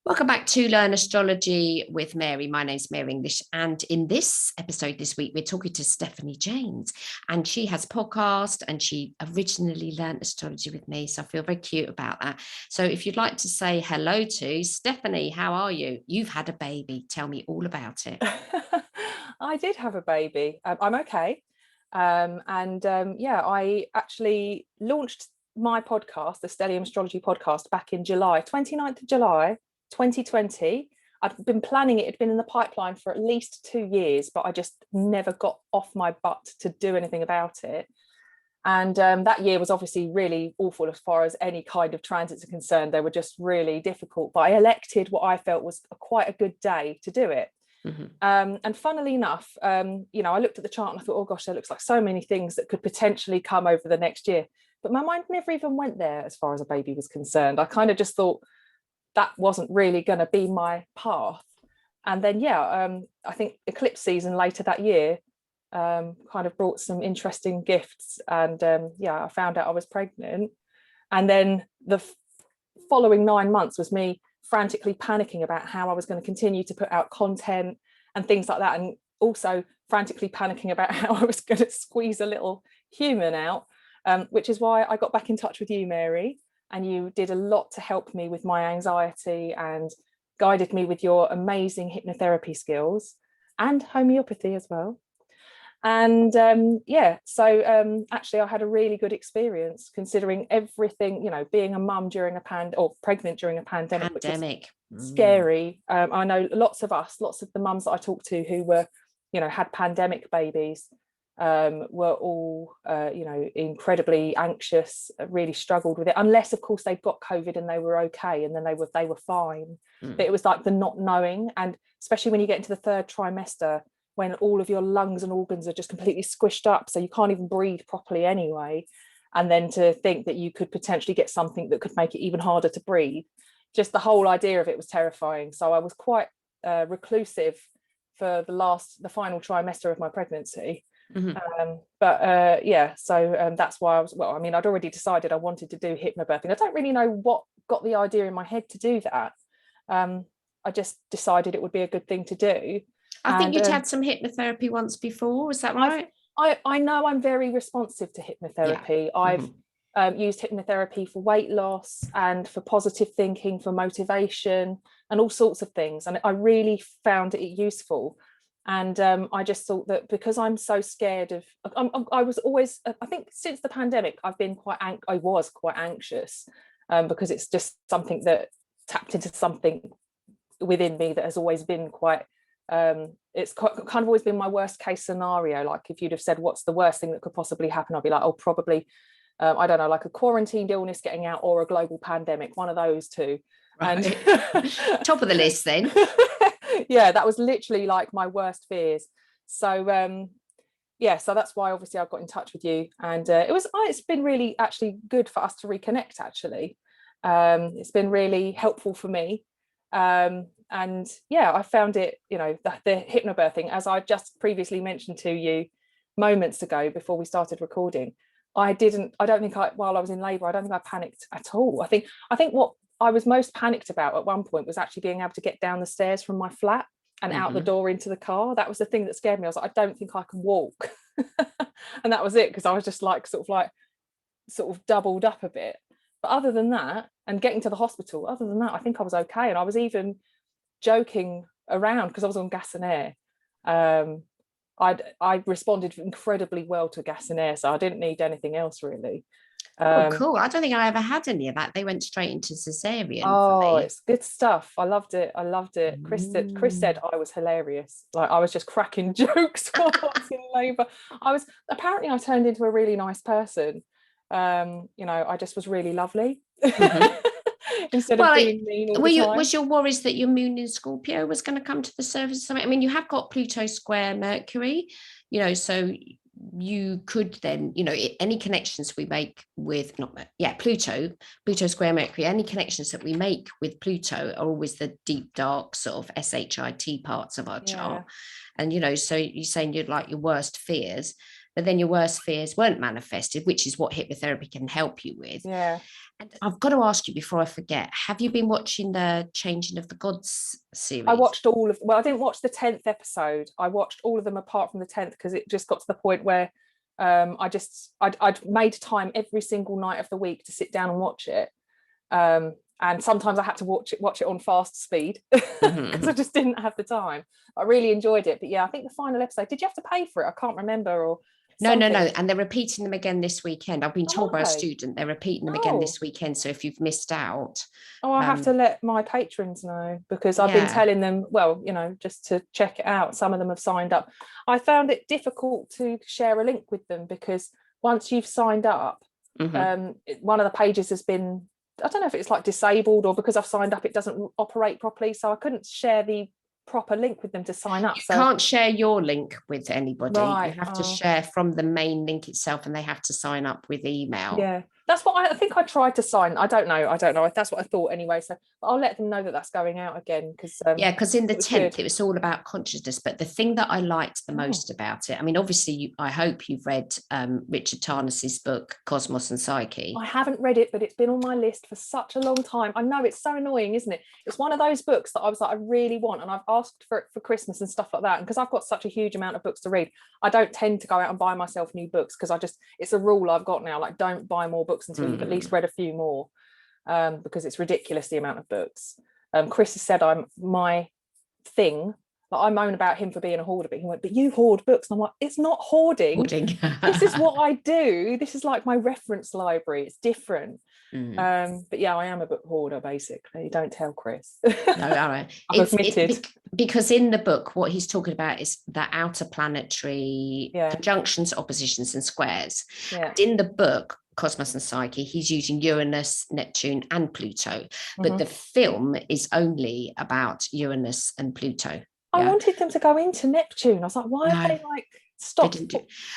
Welcome back to Learn Astrology with Mary. My name's Mary English, and in this episode this week, we're talking to Stefanie James, and she has a podcast, and she originally learned astrology with me, so I feel very cute about that. So if you'd like to say hello to Stefanie, how are you? You've had a baby. Tell me all about it. I did have a baby. I'm okay. I actually launched my podcast, the Stellium Astrology podcast, back in July, 29th of July, 2020. I'd been planning it. It'd been in the pipeline for at least 2 years, but I just never got off my butt to do anything about it. And that year was obviously really awful as far as any kind of transits are concerned. They were just really difficult. But I elected what I felt was quite a good day to do it. Mm-hmm. And funnily enough, I looked at the chart and I thought, oh gosh, there looks like so many things that could potentially come over the next year. But my mind never even went there as far as a baby was concerned. I kind of just thought that wasn't really going to be my path. And then, I think eclipse season later that year kind of brought some interesting gifts. And I found out I was pregnant. And then the following 9 months was me frantically panicking about how I was going to continue to put out content and things like that, and also frantically panicking about how I was going to squeeze a little human out, which is why I got back in touch with you, Mary, and you did a lot to help me with my anxiety and guided me with your amazing hypnotherapy skills and homeopathy as well. And actually I had a really good experience considering everything, being a mum during pregnant during a pandemic. Which is scary. I know lots of the mums that I talked to who were, had pandemic babies, were all, incredibly anxious, really struggled with it, unless of course they'd got COVID and they were okay, and then they were fine. But it was like the not knowing, and especially when you get into the third trimester, when all of your lungs and organs are just completely squished up, so you can't even breathe properly anyway. And then to think that you could potentially get something that could make it even harder to breathe. Just the whole idea of it was terrifying. So I was quite reclusive for the final trimester of my pregnancy. Mm-hmm. That's why I'd already decided I wanted to do hypnobirthing. I don't really know what got the idea in my head to do that. I just decided it would be a good thing to do. I think you'd had some hypnotherapy once before, is that right? I know I'm very responsive to hypnotherapy. Yeah. I've used hypnotherapy for weight loss and for positive thinking, for motivation and all sorts of things. And I really found it useful. And I just thought that because I'm so scared of, I was always, I think since the pandemic, I was quite anxious because it's just something that tapped into something within me that has always been quite, it's kind of always been my worst case scenario. Like if you'd have said what's the worst thing that could possibly happen, I'd be like, oh, probably I don't know, like a quarantined illness getting out or a global pandemic, one of those two. Right. And top of the list then. Yeah, that was literally like my worst fears. So so that's why obviously I got in touch with you, and it's been really actually good for us to reconnect. Actually, it's been really helpful for me. I found it, the hypnobirthing, as I just previously mentioned to you moments ago before we started recording, while I was in labour, I don't think I panicked at all. I think what I was most panicked about at one point was actually being able to get down the stairs from my flat and out the door into the car. That was the thing that scared me. I was like, I don't think I can walk. And that was it, because I was just like sort of doubled up a bit. But other than that, and getting to the hospital, other than that, I think I was okay. And I was even joking around because I was on gas and air. I responded incredibly well to gas and air, so I didn't need anything else really. Cool. I don't think I ever had any of that. They went straight into cesarean. Oh, it's good stuff. I loved it. Chris said I was hilarious. Like I was just cracking jokes while I was in labour. I turned into a really nice person. I just was really lovely. Instead of being mean all the time. Was your worries that your moon in Scorpio was going to come to the surface of something? I mean, you have got Pluto square Mercury, so you could then, any connections we make with Pluto square Mercury, any connections that we make with Pluto are always the deep, dark sort of SHIT parts of our chart. And, so you're saying you'd like your worst fears, but then your worst fears weren't manifested, which is what hypnotherapy can help you with. Yeah. And I've got to ask you before I forget, have you been watching the Changing of the Gods I series? watched all of, well, I didn't watch the 10th episode. I watched all of them apart from the 10th because it just got to the point where I'd made time every single night of the week to sit down and watch it. And sometimes I had to watch it on fast speed because I just didn't have the time. I really enjoyed it. But yeah, I think the final episode, did you have to pay for it? I can't remember, or No. something. And they're repeating them again this weekend. I've been told by a Okay. student they're repeating them again Oh. this weekend. So if you've missed out, Oh, I have to let my patrons know, because I've been yeah. telling them, well, just to check it out. Some of them have signed up. I found it difficult to share a link with them because once you've signed up, one of the pages has been, I don't know if it's like disabled, or because I've signed up, it doesn't operate properly. So I couldn't share the proper link with them to sign up. You So can't share your link with anybody. right. You have to share from the main link itself, and they have to sign up with email. Yeah, that's what I think I tried to sign. I don't know. That's what I thought anyway. So I'll let them know that that's going out again, because Because in the 10th good. it was all about consciousness. But the thing that I liked the most about it, I mean, obviously I hope you've read Richard Tarnas's book Cosmos and Psyche. I haven't read it, but it's been on my list for such a long time. I know, it's so annoying, isn't it? It's one of those books that I was like, I really want, and I've asked for it for Christmas and stuff like that. And because I've got such a huge amount of books to read, I don't tend to go out and buy myself new books, because it's a rule I've got now, like, don't buy more books until you've at least read a few more, because it's ridiculous the amount of books. Chris has said my thing, like, I moan about him for being a hoarder, but he went, but you hoard books, and I'm like, it's not hoarding. This is what I do. This is like my reference library. It's different. But yeah, I am a book hoarder, basically. Don't tell Chris. No, all right. I've admitted. Because in the book, what he's talking about is the outer planetary conjunctions, oppositions, and squares. Yeah. And in the book Cosmos and Psyche, he's using Uranus, Neptune, and Pluto, but the film is only about Uranus and Pluto. I wanted them to go into Neptune. I was like, why have they like stopped?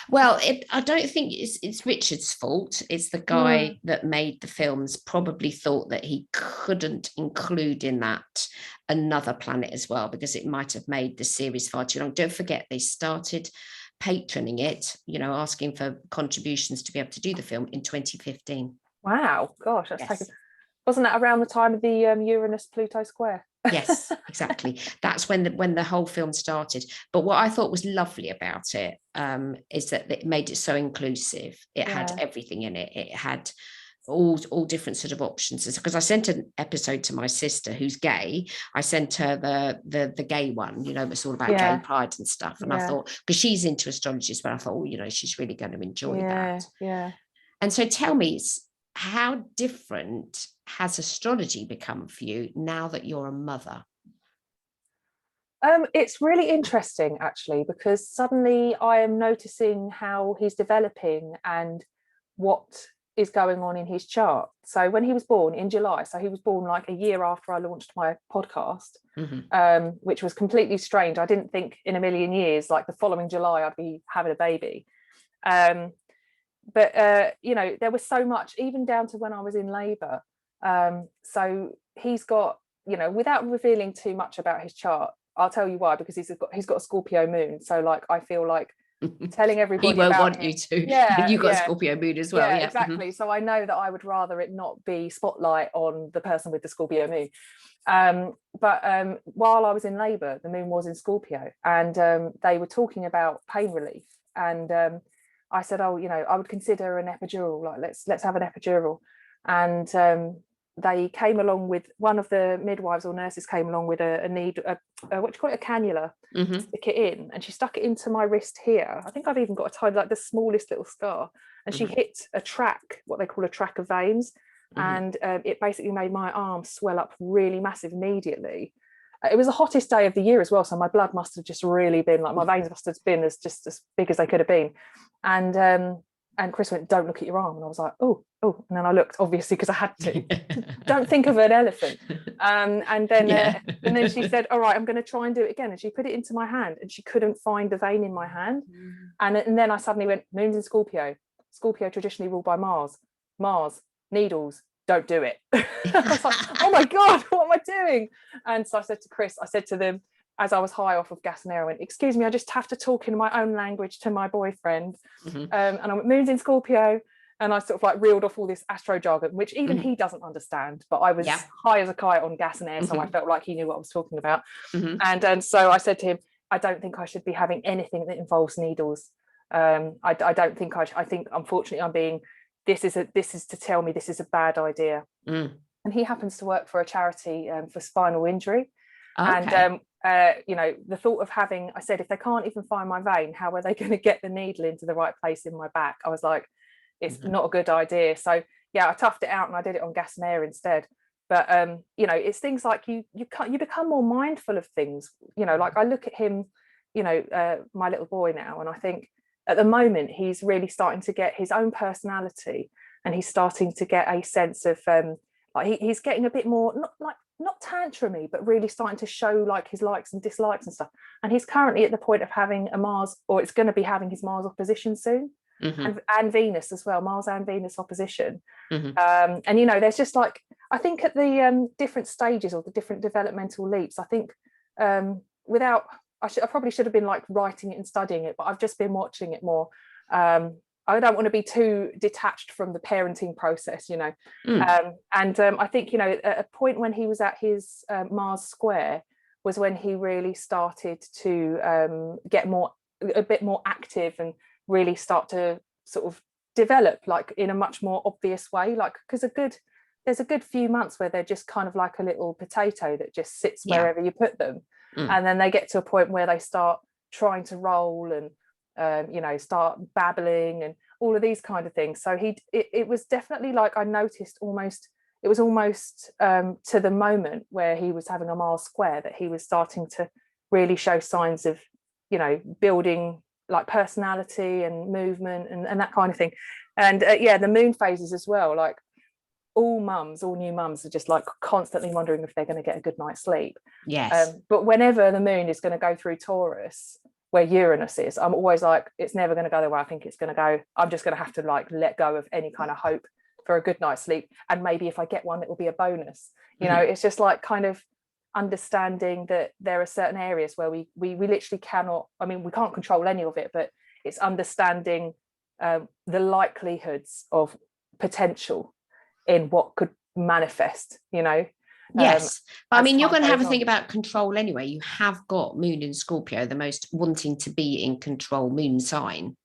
Well, I don't think it's Richard's fault. It's the guy that made the films probably thought that he couldn't include in that another planet as well, because it might have made the series far too long. Don't forget, they started patroning it, asking for contributions to be able to do the film in 2015. Wow, gosh, that's taken. Wasn't that around the time of the Uranus-Pluto square? Yes, exactly. That's when the whole film started. But what I thought was lovely about it is that it made it so inclusive. It had everything in it. It had all different sort of options. Because I sent an episode to my sister who's gay. I sent her the gay one, it's all about gay pride and stuff. And I thought, because she's into astrology as well, I thought, she's really going to enjoy that. Yeah. And so tell me, how different has astrology become for you now that you're a mother? It's really interesting, actually, because suddenly I am noticing how he's developing and what is going on in his chart. So when he was born in July, so he was born like a year after I launched my podcast, which was completely strange. I didn't think in a million years, like the following July, I'd be having a baby. But there was so much, even down to when I was in labour. So he's got, without revealing too much about his chart, I'll tell you why, because he's got a Scorpio moon. So like, I feel like telling everybody he won't about want him, you to. Yeah, you got a Scorpio moon as well. Yeah, exactly. So I know that I would rather it not be spotlight on the person with the Scorpio moon. But while I was in labour, the moon was in Scorpio, and they were talking about pain relief, and I said, I would consider an epidural, like let's have an epidural. And they came along with, one of the midwives or nurses came along with a what do you call it, a cannula, to stick it in, and she stuck it into my wrist here. I think I've even got a tiny, like the smallest little scar, and she hit a track, what they call a track of veins, and it basically made my arm swell up really massive immediately. It was the hottest day of the year as well, so my blood must have just really been, like, my veins must have been as big as they could have been. And Chris went, don't look at your arm. And I was like, oh. And then I looked, obviously, because I had to. Don't think of an elephant. And then she said, all right, I'm going to try and do it again. And she put it into my hand, and she couldn't find the vein in my hand. And then I suddenly went, moon's in Scorpio. Scorpio traditionally ruled by Mars. Mars, needles, don't do it. I was like, oh my God, what am I doing? And so I said to them, as I was high off of gas and air, I went, excuse me, I just have to talk in my own language to my boyfriend. And I went, moon's in Scorpio. And I sort of like reeled off all this astro jargon, which even he doesn't understand, but I was high as a kite on gas and air, so I felt like he knew what I was talking about. And so I said to him, I don't think I should be having anything that involves needles. I don't think I think, unfortunately, I'm being, this is to tell me this is a bad idea. And he happens to work for a charity for spinal injury. And you know, the thought of having, I said, if they can't even find my vein, how are they going to get the needle into the right place in my back? I was like, it's not a good idea. So yeah, I toughed it out and I did it on gas and air instead. But you know, it's things like you become more mindful of things. You know, like I look at him, you know, my little boy now, and I think at the moment he's really starting to get his own personality, and he's starting to get a sense of like he's getting a bit more not tantrumy, but really starting to show like his likes and dislikes and stuff. And he's currently at the point of having a Mars, or it's going to be having his Mars opposition soon. And Venus as well, Mars and Venus opposition. And you know, there's just like, I think at the different stages or the different developmental leaps, I think without, I probably should have been like writing it and studying it, but I've just been watching it more. I don't want to be too detached from the parenting process, you know. I think, you know, at a point when he was at his Mars square was when he really started to get a bit more active and really start to sort of develop like in a much more obvious way, like because there's a good few months where they're just kind of like a little potato that just sits wherever you put them. And then they get to a point where they start trying to roll and you know, start babbling and all of these kind of things. So it was definitely like, I noticed it was almost to the moment where he was having a Mars square that he was starting to really show signs of, you know, building like personality and movement and that kind of thing. And yeah, the moon phases as well, like all new mums are just like constantly wondering if they're going to get a good night's sleep. But whenever the moon is going to go through Taurus, where Uranus is, I'm always like, it's never going to go the way I think it's going to go. I'm just going to have to like let go of any kind of hope for a good night's sleep, and maybe if I get one, it will be a bonus. You know, it's just like kind of understanding that there are certain areas where we literally cannot, I mean, we can't control any of it, but it's understanding the likelihoods of potential in what could manifest, you know. Yes, I mean, you're going to have a think about control anyway. You have got Moon in Scorpio, the most wanting to be in control moon sign,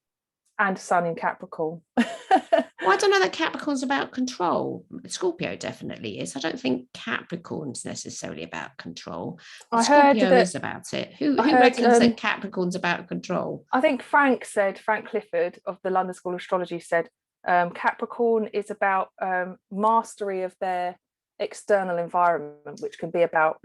and Sun in Capricorn. Well, I don't know that Capricorn's about control. Scorpio definitely is. I don't think Capricorn's necessarily about control. Scorpio is about it. Who reckons that Capricorn's about control? I think Frank Clifford of the London School of Astrology said Capricorn is about mastery of their external environment, which can be about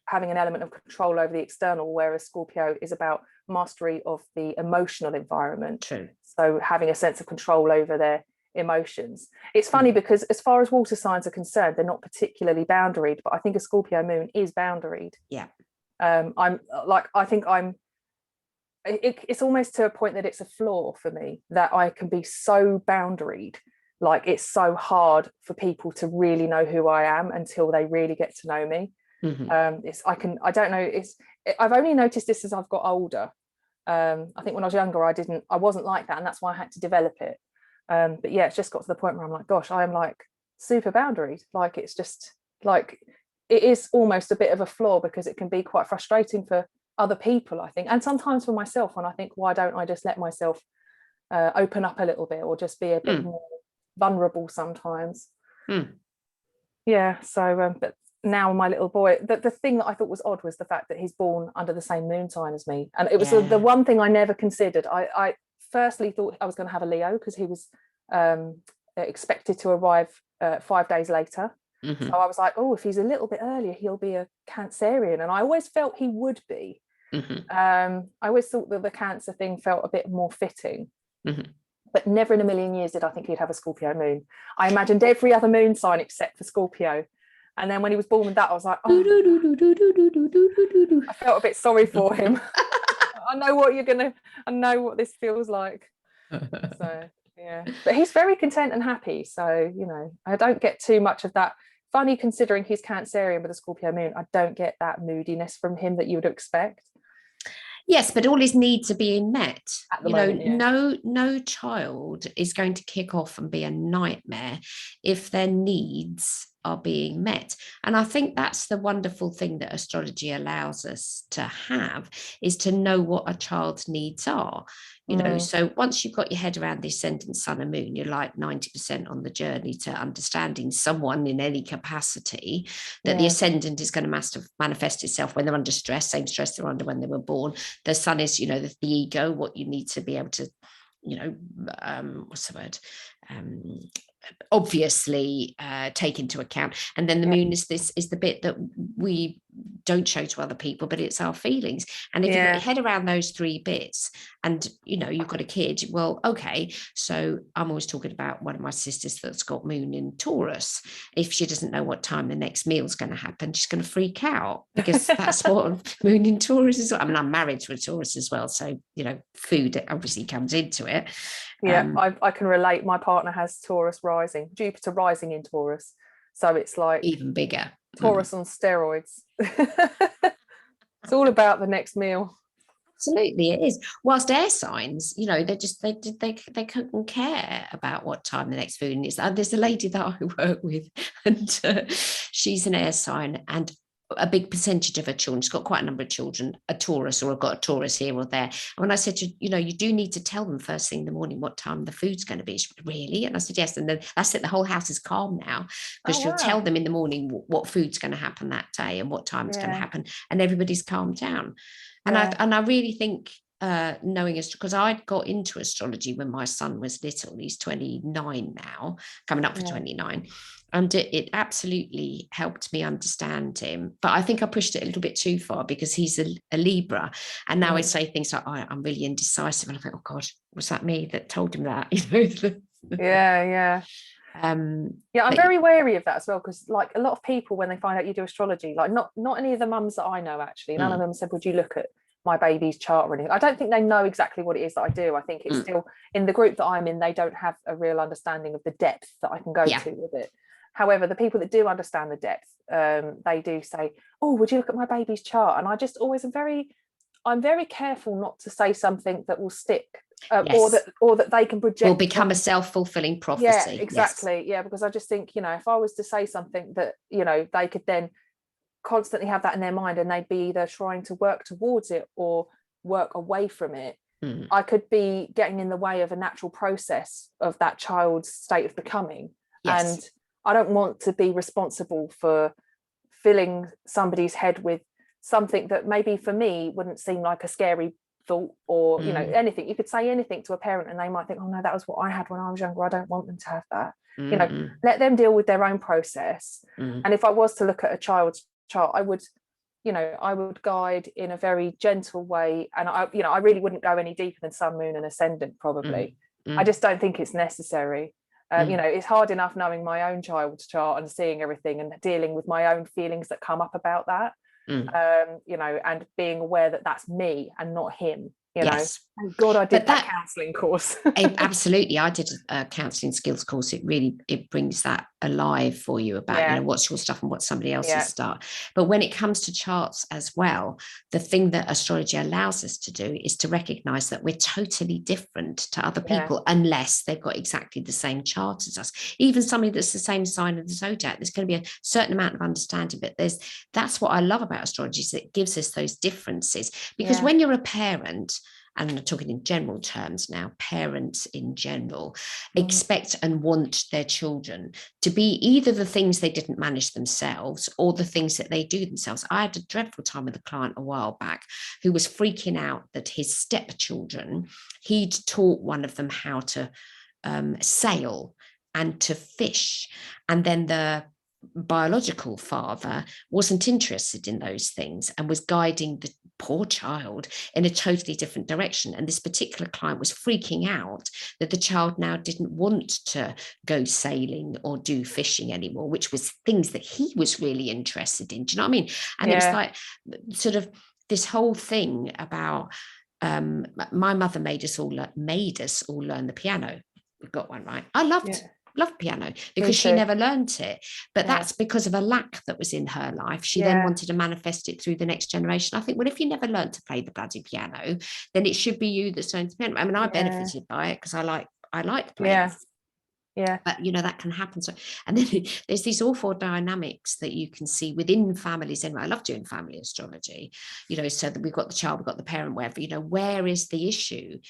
having an element of control over the external, whereas Scorpio is about mastery of the emotional environment. True. So having a sense of control over their emotions. It's funny because as far as water signs are concerned, they're not particularly boundaried, but I think a Scorpio moon is boundaried. Yeah. It's almost to a point that it's a flaw for me that I can be so boundaried. Like it's so hard for people to really know who I am until they really get to know me. I've only noticed this as I've got older. I think when I was younger, I wasn't like that, and that's why I had to develop it. But yeah, it's just got to the point where I'm like, gosh, I am like super boundaried. Like it's just like, it is almost a bit of a flaw because it can be quite frustrating for other people, I think, and sometimes for myself when I think, why don't I just let myself open up a little bit or just be a bit more vulnerable sometimes. Yeah, so but now my little boy, the thing that I thought was odd was the fact that he's born under the same moon sign as me, and it was the one thing I never considered. I firstly thought I was going to have a Leo because he was expected to arrive 5 days later. So I was like, oh, if he's a little bit earlier, he'll be a Cancerian, and I always felt he would be. I always thought that the Cancer thing felt a bit more fitting. But never in a million years did I think he'd have a Scorpio moon. I imagined every other moon sign except for Scorpio. And then when he was born with that, I was like, oh, I felt a bit sorry for him. I know what this feels like. So, yeah. But he's very content and happy. So, you know, I don't get too much of that. Funny considering he's Cancerian with a Scorpio moon, I don't get that moodiness from him that you would expect. Yes, but all his needs are being met. at the moment. Yeah. No child is going to kick off and be a nightmare if their needs are being met. And I think that's the wonderful thing that astrology allows us to have, is to know what a child's needs are. So once you've got your head around the ascendant sun and moon, you're like 90% on the journey to understanding someone in any capacity, that the ascendant is going to manifest itself when they're under stress, same stress they're under when they were born. The sun is, the ego, what you need to be able to, what's the word? Obviously take into account. And then the moon is the bit that we don't show to other people, but it's our feelings. And if you've got your head around those three bits, and you've got a kid, well, okay, so I'm always talking about one of my sisters that's got moon in Taurus. If she doesn't know what time the next meal's going to happen, she's going to freak out, because that's what moon in Taurus is. I mean, I'm married to a Taurus as well, so food obviously comes into it. I can relate. My partner has Taurus rising, Jupiter rising in Taurus, so it's like even bigger. Taurus on steroids. It's all about the next meal. Absolutely, it is. Whilst air signs, they couldn't care about what time the next food is. There's a lady that I work with, and she's an air sign, and a big percentage of her children, she's got quite a number of children, a Taurus, or have got a Taurus here or there. And when I said to you do need to tell them first thing in the morning what time the food's going to be. She said, really? And I said, yes. And then that's it. The whole house is calm now, because she'll tell them in the morning what food's going to happen that day and what time it's going to happen, and everybody's calmed down. And I really think knowing us, because I'd got into astrology when my son was little. He's 29 now, coming up for 29. And it absolutely helped me understand him. But I think I pushed it a little bit too far, because he's a Libra. And now I say things like, I'm really indecisive. And I think, oh God, was that me that told him that? I'm very wary of that as well, because like a lot of people, when they find out you do astrology, like not any of the mums that I know, actually, none of them said, would you look at my baby's chart or anything? I don't think they know exactly what it is that I do. I think it's still, in the group that I'm in, they don't have a real understanding of the depth that I can go to with it. However, the people that do understand the depth, they do say, oh, would you look at my baby's chart? And I just always I'm very careful not to say something that will stick, or that they can project, will become a self-fulfilling prophecy. Yeah, exactly. Yeah, because I just think, if I was to say something that they could then constantly have that in their mind, and they'd be either trying to work towards it or work away from it, I could be getting in the way of a natural process of that child's state of becoming. And I don't want to be responsible for filling somebody's head with something that maybe for me wouldn't seem like a scary thought, or anything. You could say anything to a parent and they might think, oh no, that was what I had when I was younger, I don't want them to have that. Let them deal with their own process. And if I was to look at a child's chart, I would guide in a very gentle way, and I really wouldn't go any deeper than sun, moon and ascendant, probably. I just don't think it's necessary. It's hard enough knowing my own child's chart and seeing everything and dealing with my own feelings that come up about that. And being aware that that's me and not him. Thank God I did that counselling course. Absolutely, I did a counselling skills course. It brings that alive for you about what's your stuff and what's somebody else's stuff. But when it comes to charts as well, the thing that astrology allows us to do is to recognise that we're totally different to other people, unless they've got exactly the same chart as us. Even somebody that's the same sign of the zodiac, there's going to be a certain amount of understanding. But that's what I love about astrology, is that it gives us those differences. Because when you're a parent, and I'm talking in general terms now, parents in general expect and want their children to be either the things they didn't manage themselves or the things that they do themselves. I had a dreadful time with a client a while back who was freaking out that his stepchildren, he'd taught one of them how to sail and to fish, and then the biological father wasn't interested in those things and was guiding the poor child in a totally different direction. And this particular client was freaking out that the child now didn't want to go sailing or do fishing anymore, which was things that he was really interested in. Do you know what I mean? And it was like sort of this whole thing about my mother made us all learn the piano. We've got one, right? I loved love piano, Me because she too. never learnt it. But Yeah. that's because of a lack that was in her life. She then Yeah. wanted to manifest it through the next generation. I think, well, if you never learnt to play the bloody piano, then it should be you that's learned the piano. I mean, I Yeah. benefited by it because I like playing. Yeah. Yeah. But that can happen. So, and then there's these awful dynamics that you can see within families. Anyway, I love doing family astrology, so that we've got the child, we've got the parent, wherever, where is the issue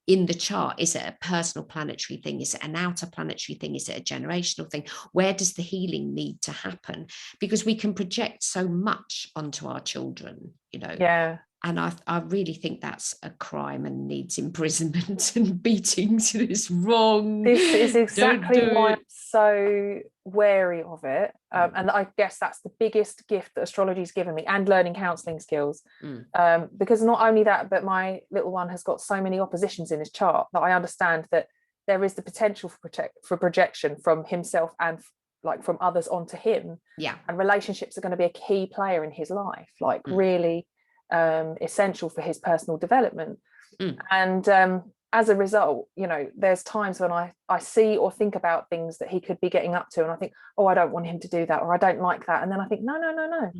in the chart? Is it a personal planetary thing? Is it an outer planetary thing? Is it a generational thing? Where does the healing need to happen? Because we can project so much onto our children, Yeah. and I really think that's a crime and needs imprisonment and beatings. It's wrong. This is Don't exactly do why it. I'm so wary of it. And I guess that's the biggest gift that astrology's given me, and learning counselling skills. Because not only that, but my little one has got so many oppositions in his chart that I understand that there is the potential for projection from himself and like from others onto him. Yeah. And relationships are going to be a key player in his life, like really essential for his personal development. And as a result, there's times when I see or think about things that he could be getting up to, and I think, oh, I don't want him to do that, or I don't like that. And then I think, no,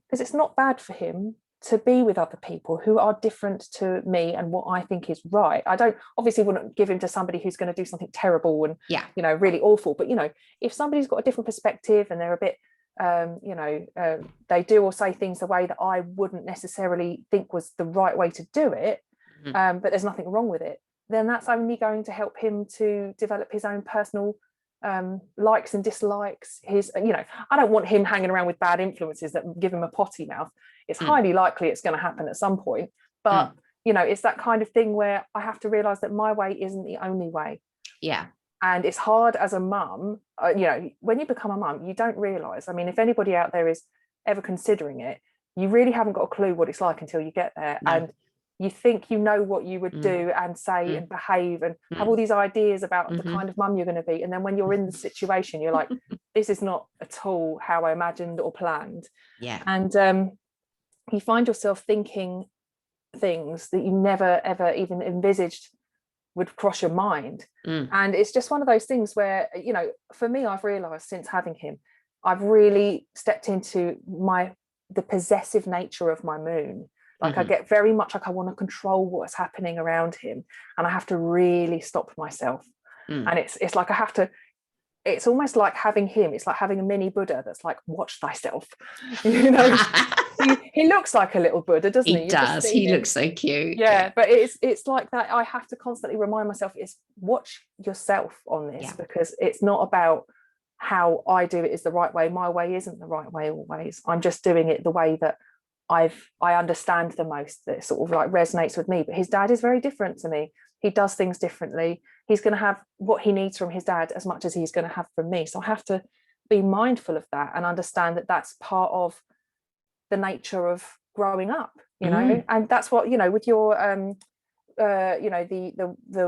because it's not bad for him to be with other people who are different to me and what I think is right. I wouldn't give him to somebody who's going to do something terrible and really awful. But if somebody's got a different perspective and they're a bit they do or say things the way that I wouldn't necessarily think was the right way to do it, but there's nothing wrong with it, then that's only going to help him to develop his own personal likes and dislikes. I don't want him hanging around with bad influences that give him a potty mouth. It's highly likely it's going to happen at some point, but it's that kind of thing where I have to realize that my way isn't the only way. Yeah. And it's hard as a mum, when you become a mum, you don't realize, I mean, if anybody out there is ever considering it, you really haven't got a clue what it's like until you get there. No. And you think you know what you would do and say and behave and have all these ideas about the kind of mum you're going to be. And then when you're in the situation, you're like, this is not at all how I imagined or planned. Yeah. And you find yourself thinking things that you never, ever even envisaged would cross your mind. And it's just one of those things where, for me, I've realized since having him, I've really stepped into the possessive nature of my moon. Like I get very much like I want to control what's happening around him, and I have to really stop myself. And it's like I have to, it's almost like having him, it's like having a mini Buddha that's like, watch thyself. He looks like a little Buddha, doesn't he? He does. He looks so cute. Yeah, but it's like that. I have to constantly remind myself, is watch yourself on this, because it's not about how I do it is the right way. My way isn't the right way always. I'm just doing it the way that I understand the most, that sort of like resonates with me. But his dad is very different to me. He does things differently. He's going to have what he needs from his dad as much as he's going to have from me. So I have to be mindful of that and understand that that's part of the nature of growing up, and that's what, with your the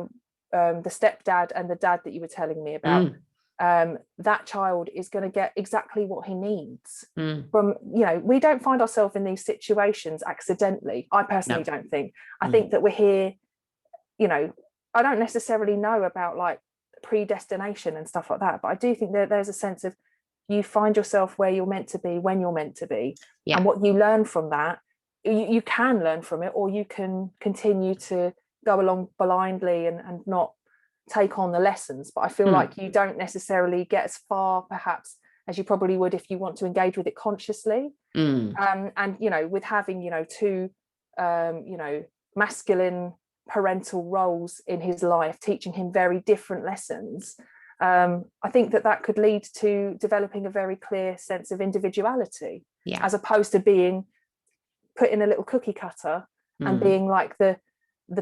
stepdad and the dad that you were telling me about, that child is going to get exactly what he needs from, we don't find ourselves in these situations accidentally. I personally don't think. I think that we're here, I don't necessarily know about like predestination and stuff like that, but I do think that there's a sense of you find yourself where you're meant to be when you're meant to be, and what you learn from that, you can learn from it, or you can continue to go along blindly and not take on the lessons. But I feel like you don't necessarily get as far perhaps as you probably would if you want to engage with it consciously. And with having two masculine parental roles in his life, teaching him very different lessons, I think that could lead to developing a very clear sense of individuality, as opposed to being put in a little cookie cutter and being like the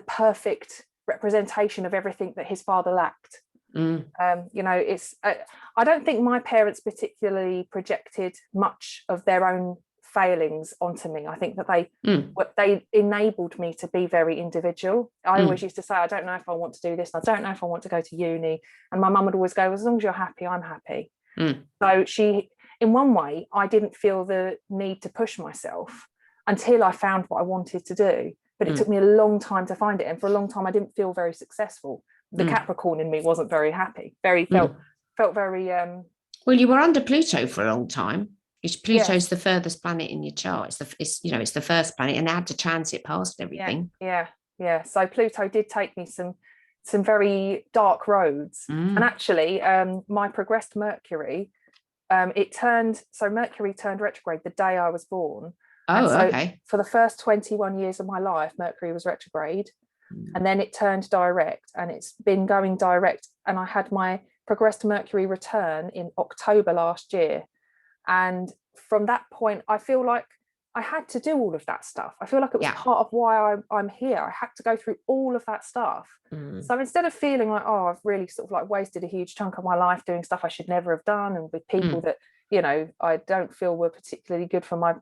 perfect representation of everything that his father lacked. It's I don't think my parents particularly projected much of their own failings onto me. I think that they enabled me to be very individual. I always used to say, I don't know if I want to do this, I don't know if I want to go to uni, and my mum would always go, as long as you're happy, I'm happy. So she, in one way, I didn't feel the need to push myself until I found what I wanted to do, but it took me a long time to find it, and for a long time I didn't feel very successful. The Capricorn in me wasn't very happy, felt felt very Well, you were under Pluto for a long time. Pluto's yes, the furthest planet in your chart. It's the first planet, and it had to transit past yeah, everything. yeah. So Pluto did take me some very dark roads. And actually, my progressed Mercury, Mercury turned retrograde the day I was born. And Oh, so okay. for the first 21 years of my life, Mercury was retrograde. And then it turned direct, and it's been going direct. And I had my progressed Mercury return in October last year. And from that point, I feel like I had to do all of that stuff. I feel like it was Yeah. part of why I'm here. I had to go through all of that stuff. So instead of feeling like, oh, I've really sort of like wasted a huge chunk of my life doing stuff I should never have done, and with people that, I don't feel were particularly good for my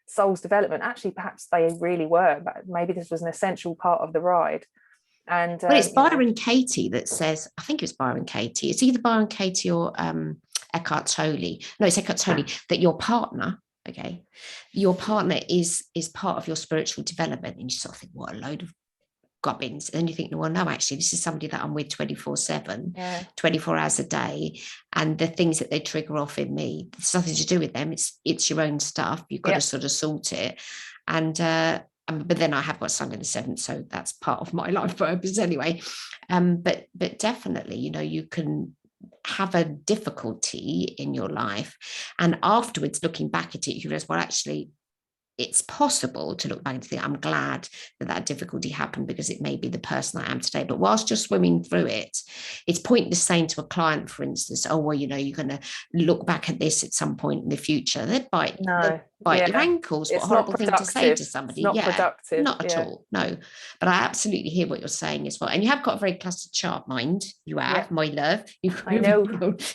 soul's development, actually, perhaps they really were, but maybe this was an essential part of the ride. And Well, it's Byron Katie that says, I think it was Byron Katie. It's either Byron Katie or Eckhart Tolle. No, it's Eckhart Tolle, that your partner, your partner is part of your spiritual development. And you sort of think, what a load of gobbins. And then you think, well, no, actually, this is somebody that I'm with 24/7, 24 hours a day. And the things that they trigger off in me, it's nothing to do with them. It's your own stuff. You've got to sort of sort it. And but then I have got Sun in the seventh, so that's part of my life purpose anyway. But definitely, you can have a difficulty in your life, and afterwards, looking back at it, you realize, well, actually, it's possible to look back and think, I'm glad that difficulty happened, because it may be the person I am today. But whilst you're swimming through it, it's pointless saying to a client, for instance, oh, well, you're going to look back at this at some point in the future. They'd bite your ankles. What a horrible thing to say to somebody. It's not productive. Not at all. No. But I absolutely hear what you're saying as well. And you have got a very clustered chart mind. You have, my love. I know.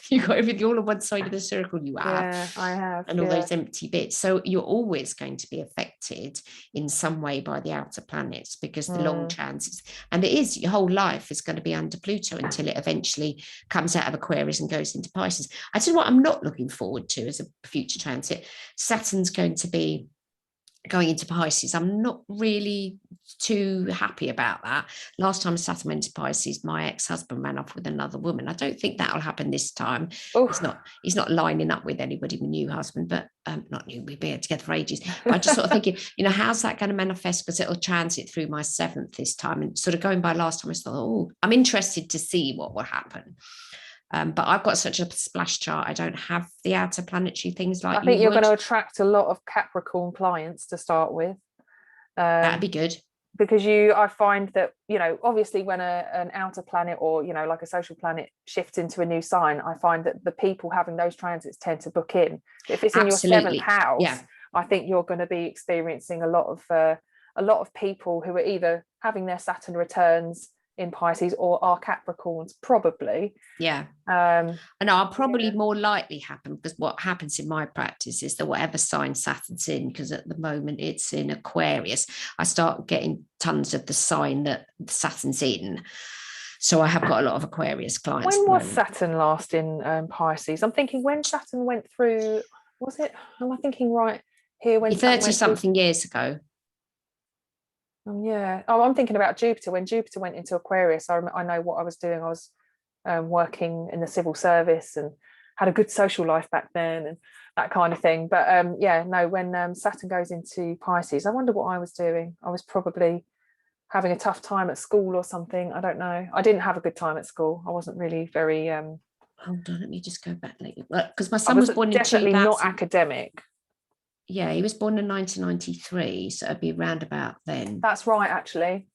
You've got everything all on one side of the circle. You have. Yeah, I have. And all those empty bits. So you're always going to be affected in some way by the outer planets, because the long transits, and it is, your whole life is going to be under Pluto until it eventually comes out of Aquarius and goes into Pisces. I tell you what, I'm not looking forward to as a future transit. Saturn's going to be going into Pisces. I'm not really too happy about that. Last time Saturn went to Pisces, my ex-husband ran off with another woman. I don't think that'll happen this time. He's not lining up with anybody, my new husband, but not new, we've been together for ages. But I just sort of thinking, how's that going to manifest? Because it'll transit through my seventh this time. And sort of going by last time, I thought, oh, I'm interested to see what will happen. But I've got such a splash chart. I don't have the outer planetary things like you. I think you're going to attract a lot of Capricorn clients to start with. That'd be good. Because I find that, obviously when an outer planet or, like a social planet shifts into a new sign, I find that the people having those transits tend to book in. If it's in your seventh house, I think you're going to be experiencing a lot of people who are either having their Saturn returns in Pisces or are Capricorns, probably. And I'll probably more likely happen, because what happens in my practice is that whatever sign Saturn's in, because at the moment it's in Aquarius, I start getting tons of the sign that Saturn's in. So I have got a lot of Aquarius clients. When was Saturn last in Pisces? I'm thinking when Saturn went through, was it, am I thinking right here? When 30 something years ago. I'm thinking about Jupiter. When Jupiter went into Aquarius, I know what I was doing. I was working in the civil service and had a good social life back then and that kind of thing. But when Saturn goes into Pisces, I wonder what I was doing. I was probably having a tough time at school or something. I don't know. I didn't have a good time at school. I wasn't really very hold on, let me just go back later, because my son was born in 2000. Definitely not academic. Yeah, he was born in 1993, so it'd be round about then. That's right, actually.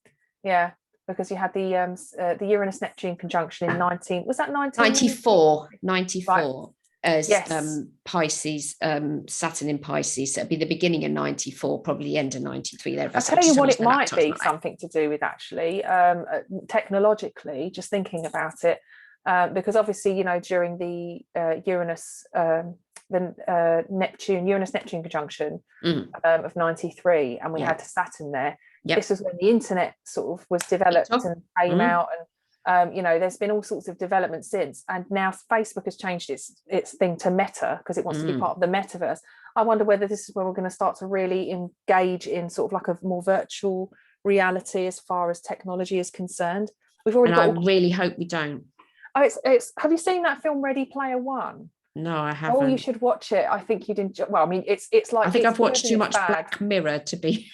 Yeah, because you had the Uranus Neptune conjunction in 94. Right. As yes. Pisces, Saturn in Pisces. So it'd be the beginning of 94, probably the end of 93. I'll tell you what it might be something to do with, actually, technologically, just thinking about it, because obviously, during the Uranus Neptune conjunction of 93, and we had Saturn there. This is when the internet sort of was developed and came out, and there's been all sorts of development since, and now Facebook has changed its thing to Meta, because it wants to be part of the metaverse. I wonder whether this is where we're going to start to really engage in sort of like a more virtual reality as far as technology is concerned. We've already I really hope we don't. it's have you seen that film Ready Player One? No, I Oh, you haven't. should watch it. I think you'd enjoy. Well, I mean, it's I like think it's I've good watched and too it's much bad. Black Mirror to be.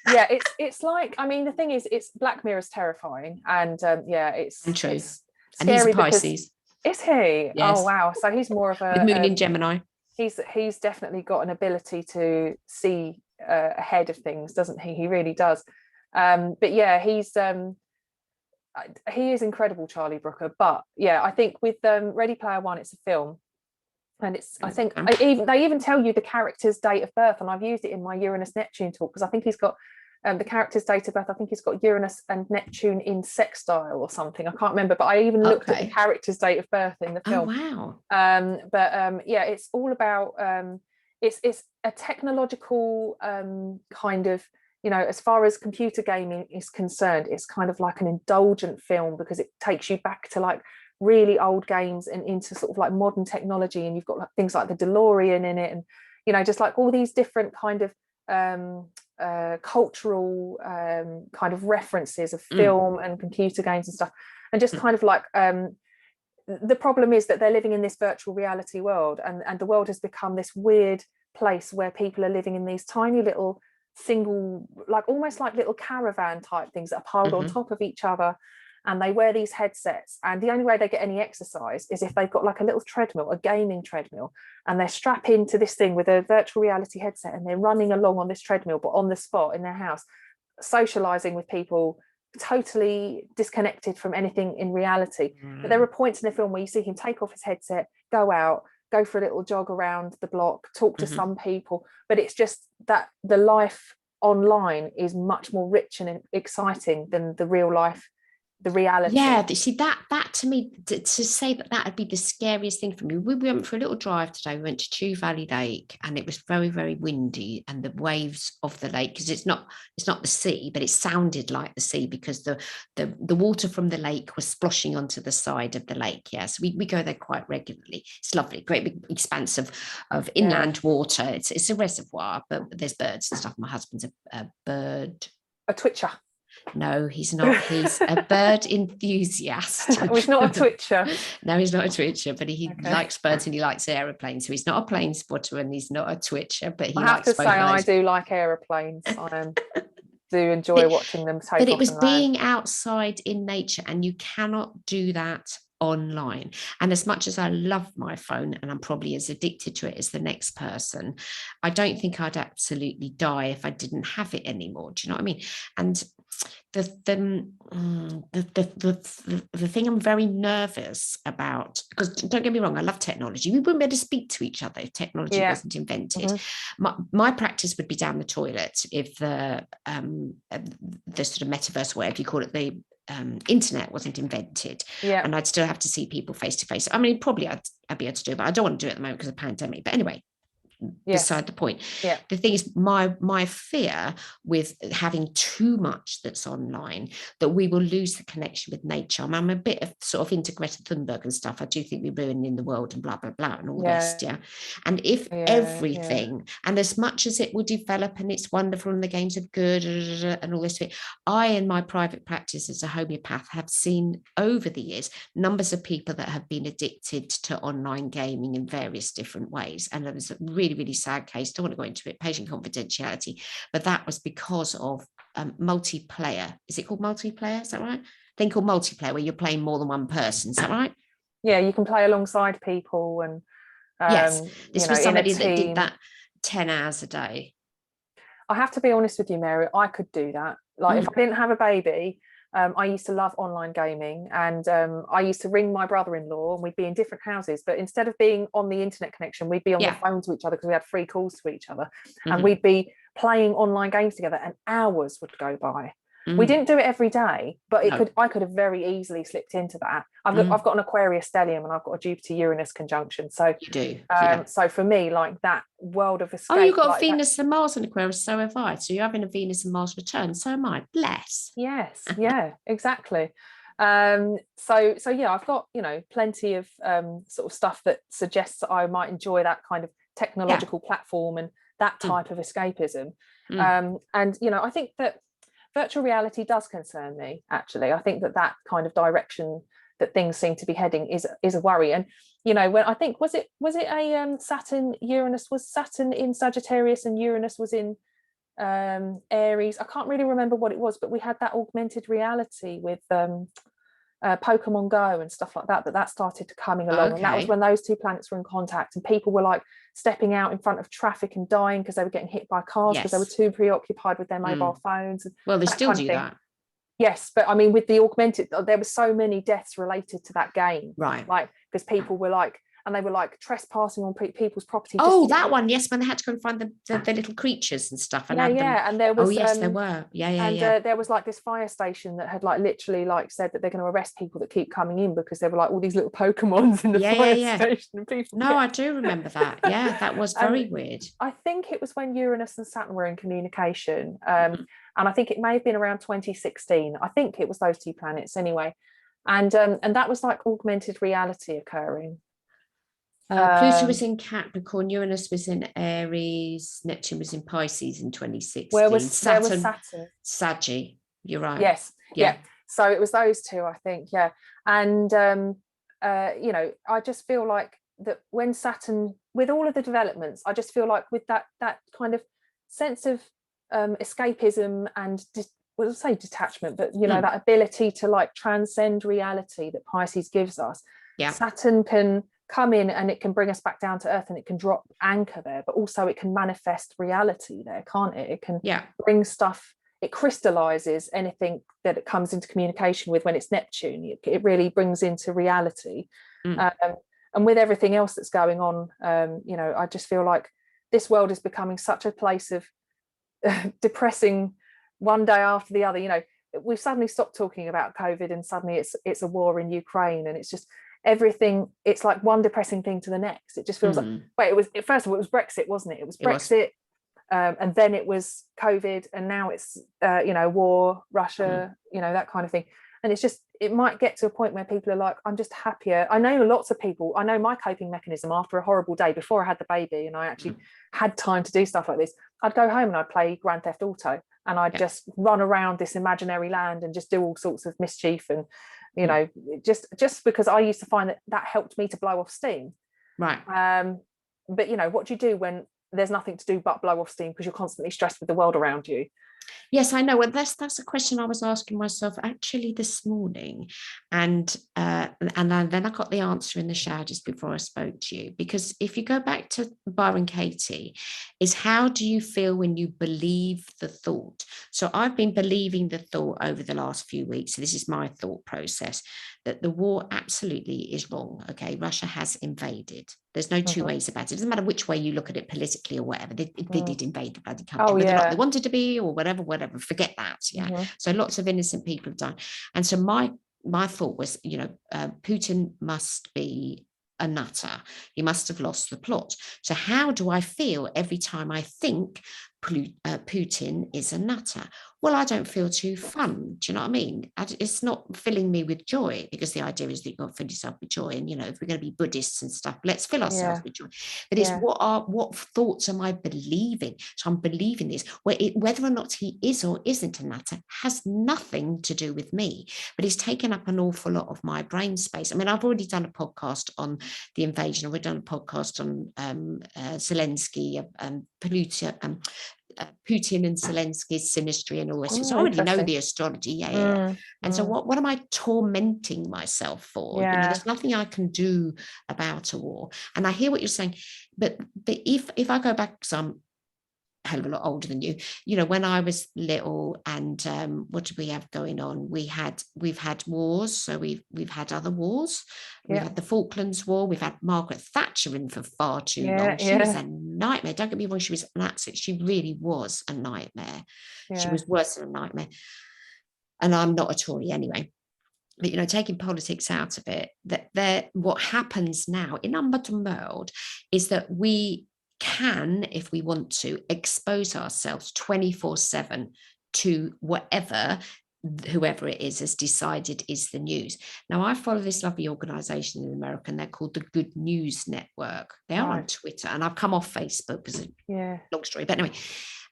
Yeah, it's like, I mean, the thing is, it's Black Mirror's terrifying, and yeah, And true. it's And he's a scary because Pisces. is he? Oh Yes. wow, so he's more of With Moon a in Gemini. he's definitely got an ability to see ahead of things, doesn't he? He really does. But yeah, he is incredible, Charlie Brooker. But yeah, I think with Ready Player One, it's a film, and it's I think they even tell you the character's date of birth, and I've used it in my Uranus Neptune talk because I think he's got the character's date of birth. I think he's got Uranus and Neptune in sextile or something. I can't remember, but I even looked at the character's date of birth in the film. Oh wow. But yeah, it's all about it's a technological kind of, as far as computer gaming is concerned, it's kind of like an indulgent film because it takes you back to like really old games and into sort of like modern technology, and you've got like things like the DeLorean in it, and just like all these different kind of cultural kind of references of film and computer games and stuff, and just kind of like the problem is that they're living in this virtual reality world, and the world has become this weird place where people are living in these tiny little single, like almost like little caravan type things that are piled on top of each other, and they wear these headsets, and the only way they get any exercise is if they've got like a little treadmill, a gaming treadmill, and they're strapped into this thing with a virtual reality headset, and they're running along on this treadmill but on the spot in their house, socializing with people totally disconnected from anything in reality. But there are points in the film where you see him take off his headset, go out, go for a little jog around the block, talk to some people, but it's just that the life online is much more rich and exciting than the real life, the reality. Yeah, see that to me, to say that would be the scariest thing for me. We went for a little drive today. We went to Chew Valley Lake, and it was very, very windy, and the waves of the lake, because it's not the sea, but it sounded like the sea because the water from the lake was splashing onto the side of the lake. Yeah, so we go there quite regularly. It's lovely, great big expanse of inland water. It's a reservoir, but there's birds and stuff. My husband's a bird, a twitcher. No, he's not. He's a bird enthusiast. He's not a twitcher. No, he's not a twitcher, but he likes birds and he likes aeroplanes. So he's not a plane spotter and he's not a twitcher, but he likes both of those. I have to say, I do like aeroplanes. I do enjoy watching them take off. But it was being outside in nature, and you cannot do that online. And as much as I love my phone, and I'm probably as addicted to it as the next person, I don't think I'd absolutely die if I didn't have it anymore. Do you know what I mean? And the thing I'm very nervous about, because don't get me wrong, I love technology. We wouldn't be able to speak to each other if technology wasn't invented. My practice would be down the toilet if the sort of metaverse, whatever you call it, the internet wasn't invented, and I'd still have to see people face to face. I mean, probably I'd be able to do it, but I don't want to do it at the moment because of the pandemic. But anyway, beside the point. The thing is, my fear with having too much that's online, that we will lose the connection with nature. I'm a bit of sort of into Greta Thunberg and stuff. I do think we're ruining the world and blah blah blah and all this. And if everything, and as much as it will develop and it's wonderful and the games are good and all this, I in my private practice as a homeopath have seen over the years numbers of people that have been addicted to online gaming in various different ways. And there was a really sad case, don't want to go into it, patient confidentiality, but that was because of multiplayer. Is it called multiplayer? Is that right? Thing called multiplayer, where you're playing more than one person. Is that right? Yeah, you can play alongside people, and yes, this was somebody that did that 10 hours a day. I have to be honest with you, Mary, I could do that. Like if I didn't have a baby, I used to love online gaming, and I used to ring my brother-in-law, and we'd be in different houses, but instead of being on the internet connection, we'd be on the phone to each other because we had free calls to each other, and we'd be playing online games together, and hours would go by. We didn't do it every day, but I could have very easily slipped into that. I've got an Aquarius stellium, and I've got a Jupiter Uranus conjunction, so you do. So for me, like that world of escape. Oh, you've got like Venus and Mars in Aquarius, so have I. So you're having a Venus and Mars return, so am I. Bless. Yes, yeah, exactly. So yeah, I've got plenty of sort of stuff that suggests that I might enjoy that kind of technological platform and that type of escapism. And I think that virtual reality does concern me, actually. I think that kind of direction that things seem to be heading is a worry. And you know, when I think was it a Saturn Uranus, was Saturn in Sagittarius and Uranus was in Aries. I can't really remember what it was, but we had that augmented reality with Pokemon Go and stuff like that started coming along. And that was when those two planets were in contact, and people were like stepping out in front of traffic and dying because they were getting hit by cars because they were too preoccupied with their mobile phones. Well, they still do that. Yes, but I mean, with the augmented, there were so many deaths related to that game, right? Like, because people were like, and they were like trespassing on people's property. Oh, that one, yes, when they had to go and find the little creatures and stuff. And and there was, there were, there was like this fire station that had like literally like said that they're going to arrest people that keep coming in because there were like all these little Pokemons in the fire station. And people I do remember that. Yeah, that was very weird. I think it was when Uranus and Saturn were in communication. And I think it may have been around 2016. I think it was those two planets anyway. And that was like augmented reality occurring. Pluto was in Capricorn, Uranus was in Aries, Neptune was in Pisces in 2016. Where was Saturn? Saggy, you're right. Yes, yeah. So it was those two, I think, yeah. And you know, I just feel like that when Saturn, with all of the developments, I just feel like with that kind of sense of escapism and well, say detachment, but you know, that ability to like transcend reality that Pisces gives us. Saturn can come in and it can bring us back down to earth, and it can drop anchor there, but also it can manifest reality there, can't it? It can bring stuff, it crystallizes anything that it comes into communication with. When it's Neptune, it really brings into reality. And with everything else that's going on, you know, I just feel like this world is becoming such a place of depressing one day after the other. You know, we've suddenly stopped talking about COVID, and suddenly it's a war in Ukraine, and it's just everything, it's like one depressing thing to the next. It just feels like, first of all, it was Brexit, wasn't it? It was Brexit, and then it was COVID, and now it's you know, war, Russia, you know, that kind of thing. And it's just, it might get to a point where people are like, I'm just happier. I know lots of people, I know my coping mechanism after a horrible day before I had the baby and I actually had time to do stuff like this, I'd go home and I'd play Grand Theft Auto, and I'd just run around this imaginary land and just do all sorts of mischief. And you know, just because I used to find that helped me to blow off steam. Right. But you know, what do you do when there's nothing to do but blow off steam because you're constantly stressed with the world around you? Yes, I know. Well, that's a question I was asking myself actually this morning, and then I got the answer in the shower just before I spoke to you. Because if you go back to Byron Katie, is how do you feel when you believe the thought? So I've been believing the thought over the last few weeks. So this is my thought process, that the war absolutely is wrong. Okay, Russia has invaded. There's no two ways about it. It doesn't matter which way you look at it politically or whatever. They did invade the bloody country, whether or not they wanted to be or whatever. Forget that. Yeah. So lots of innocent people have died. And so my thought was, you know, Putin must be a nutter. He must have lost the plot. So how do I feel every time I think Putin is a nutter? Well, I don't feel too fun. Do you know what I mean? It's not filling me with joy, because the idea is that you've got to fill yourself with joy. And, you know, if we're going to be Buddhists and stuff, let's fill ourselves with joy. But it's what thoughts am I believing? So I'm believing this. Whether or not he is or isn't a nutter has nothing to do with me, but he's taken up an awful lot of my brain space. I mean, I've already done a podcast on the invasion. I've done a podcast on Zelensky, Putin and Zelensky's synastry and all this. So I already know the astrology. And so what am I tormenting myself for? You know, there's nothing I can do about a war. And I hear what you're saying, but if I go back, because I'm a hell of a lot older than you, you know, when I was little, and what did we have going on? We've had wars. So we've had other wars. We've had the Falklands War. We've had Margaret Thatcher in for far too long. She was a nightmare. Don't get me wrong, she was an absolute, she really was a nightmare. She was worse than a nightmare. And I'm not a Tory anyway. But, you know, taking politics out of it, what happens now in our modern world is that we can, if we want to, expose ourselves 24/7 to whoever it is has decided is the news. Now, I follow this lovely organization in America, and they're called the Good News Network. They are on Twitter, and I've come off Facebook because it's a long story, but anyway,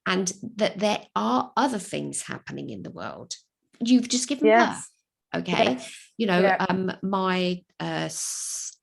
and that there are other things happening in the world. You've just given birth. Okay. Yes. You know, Yeah. my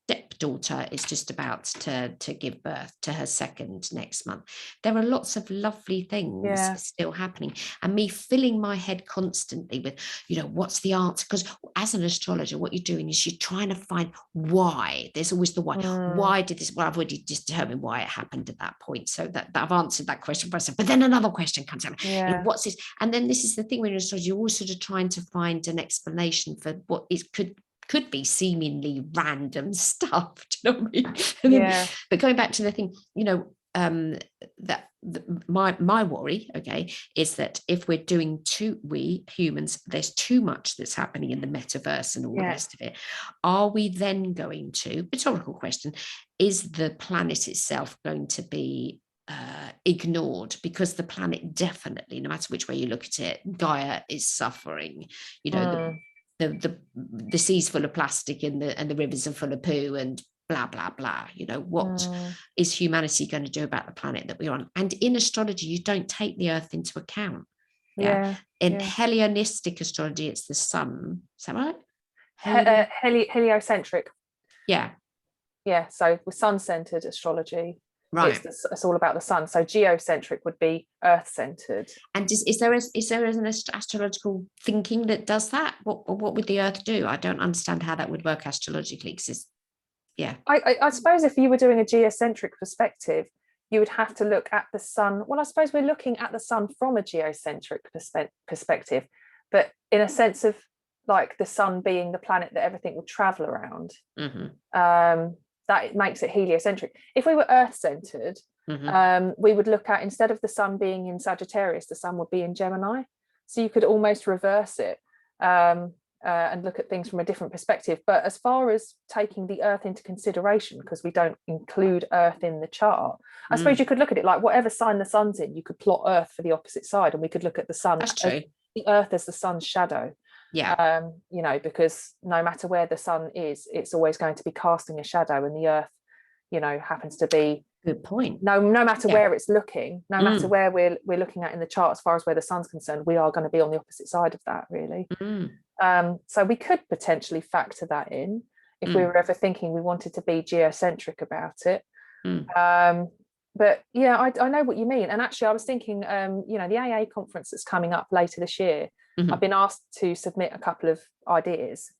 stepdaughter is just about to give birth to her second next month. There are lots of lovely things Yeah. still happening, and me filling my head constantly with, what's the answer? Because as an astrologer, what you're doing is you're trying to find why. There's always the why. Why did this? Well, I've already just determined why it happened at that point, so that I've answered that question for myself. But then another question comes up. Yeah. What's this? And then this is the thing when you're astrology, you're also trying to find an explanation for what it could be seemingly random stuff. Do you know what I mean? Yeah. But going back to the thing, my worry, okay, is that if we're doing we humans, there's too much that's happening in the metaverse and all the rest of it. Are we then going to, rhetorical question, is the planet itself going to be ignored? Because the planet definitely, no matter which way you look at it, Gaia is suffering. The sea's full of plastic and the rivers are full of poo and blah blah blah. What is humanity going to do about the planet that we're on? And in astrology, you don't take the earth into account. In Hellenistic astrology, it's the sun. Is that right? Heliocentric. Yeah. So with sun-centered astrology, right, it's all about the sun. So geocentric would be earth-centered. And is there an astrological thinking that does that? What would the earth do? I don't understand how that would work astrologically. I suppose if you were doing a geocentric perspective, you would have to look at the sun. Well, I suppose we're looking at the sun from a geocentric perspective, but in a sense of like the sun being the planet that everything would travel around. That makes it heliocentric. If we were earth-centered, we would look at, instead of the sun being in Sagittarius, the sun would be in Gemini. So you could almost reverse it and look at things from a different perspective. But as far as taking the earth into consideration, because we don't include earth in the chart, I suppose you could look at it like whatever sign the sun's in, you could plot earth for the opposite side, and we could look at the sun, the earth as the sun's shadow. Because no matter where the sun is, it's always going to be casting a shadow, and the earth happens to be, good point, no matter where it's looking, no matter where we're looking at in the chart, as far as where the sun's concerned, we are going to be on the opposite side of that, really. So we could potentially factor that in if we were ever thinking we wanted to be geocentric about it. But yeah, I know what you mean. And actually I was thinking, the AA conference that's coming up later this year, I've been asked to submit a couple of ideas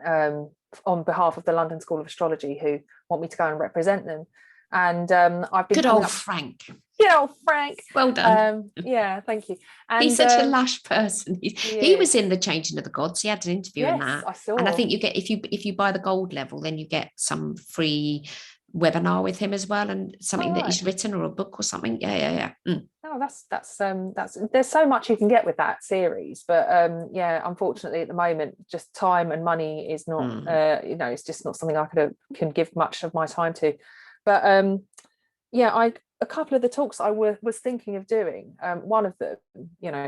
on behalf of the London School of Astrology, who want me to go and represent them. And I've been good old Frank. Well done. Thank you. And he's such a lush person. He was in the Changing of the Gods. He had an interview in that. I saw. And I think you get, if you buy the gold level, then you get some free webinar with him as well, and something that he's written, or a book or something. Oh, that's there's so much you can get with that series, but unfortunately at the moment, just time and money is not it's just not something I can give much of my time to. But a couple of the talks I was thinking of doing, one of them,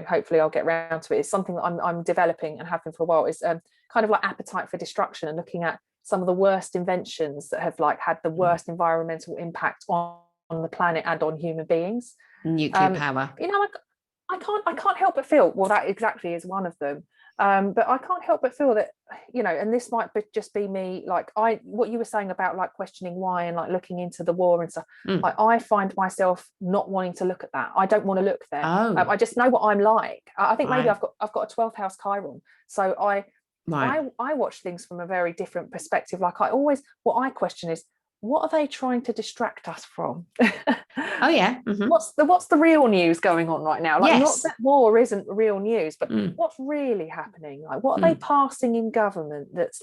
hopefully I'll get around to it, is something that I'm developing and have been for a while, is kind of like appetite for destruction, and looking at some of the worst inventions that have had the worst environmental impact on the planet and on human beings. Nuclear power. I can't help but feel, well, that exactly is one of them. But I can't help but feel that, and this might just be me, what you were saying about questioning why and looking into the war and stuff. I find myself not wanting to look at that. I don't want to look there. I just know what I'm like. I think maybe I've got a 12th house Chiron, so I watch things from a very different perspective. What I question is, what are they trying to distract us from? What's the real news going on right now? Not that war isn't real news, but what's really happening? What are they passing in government that's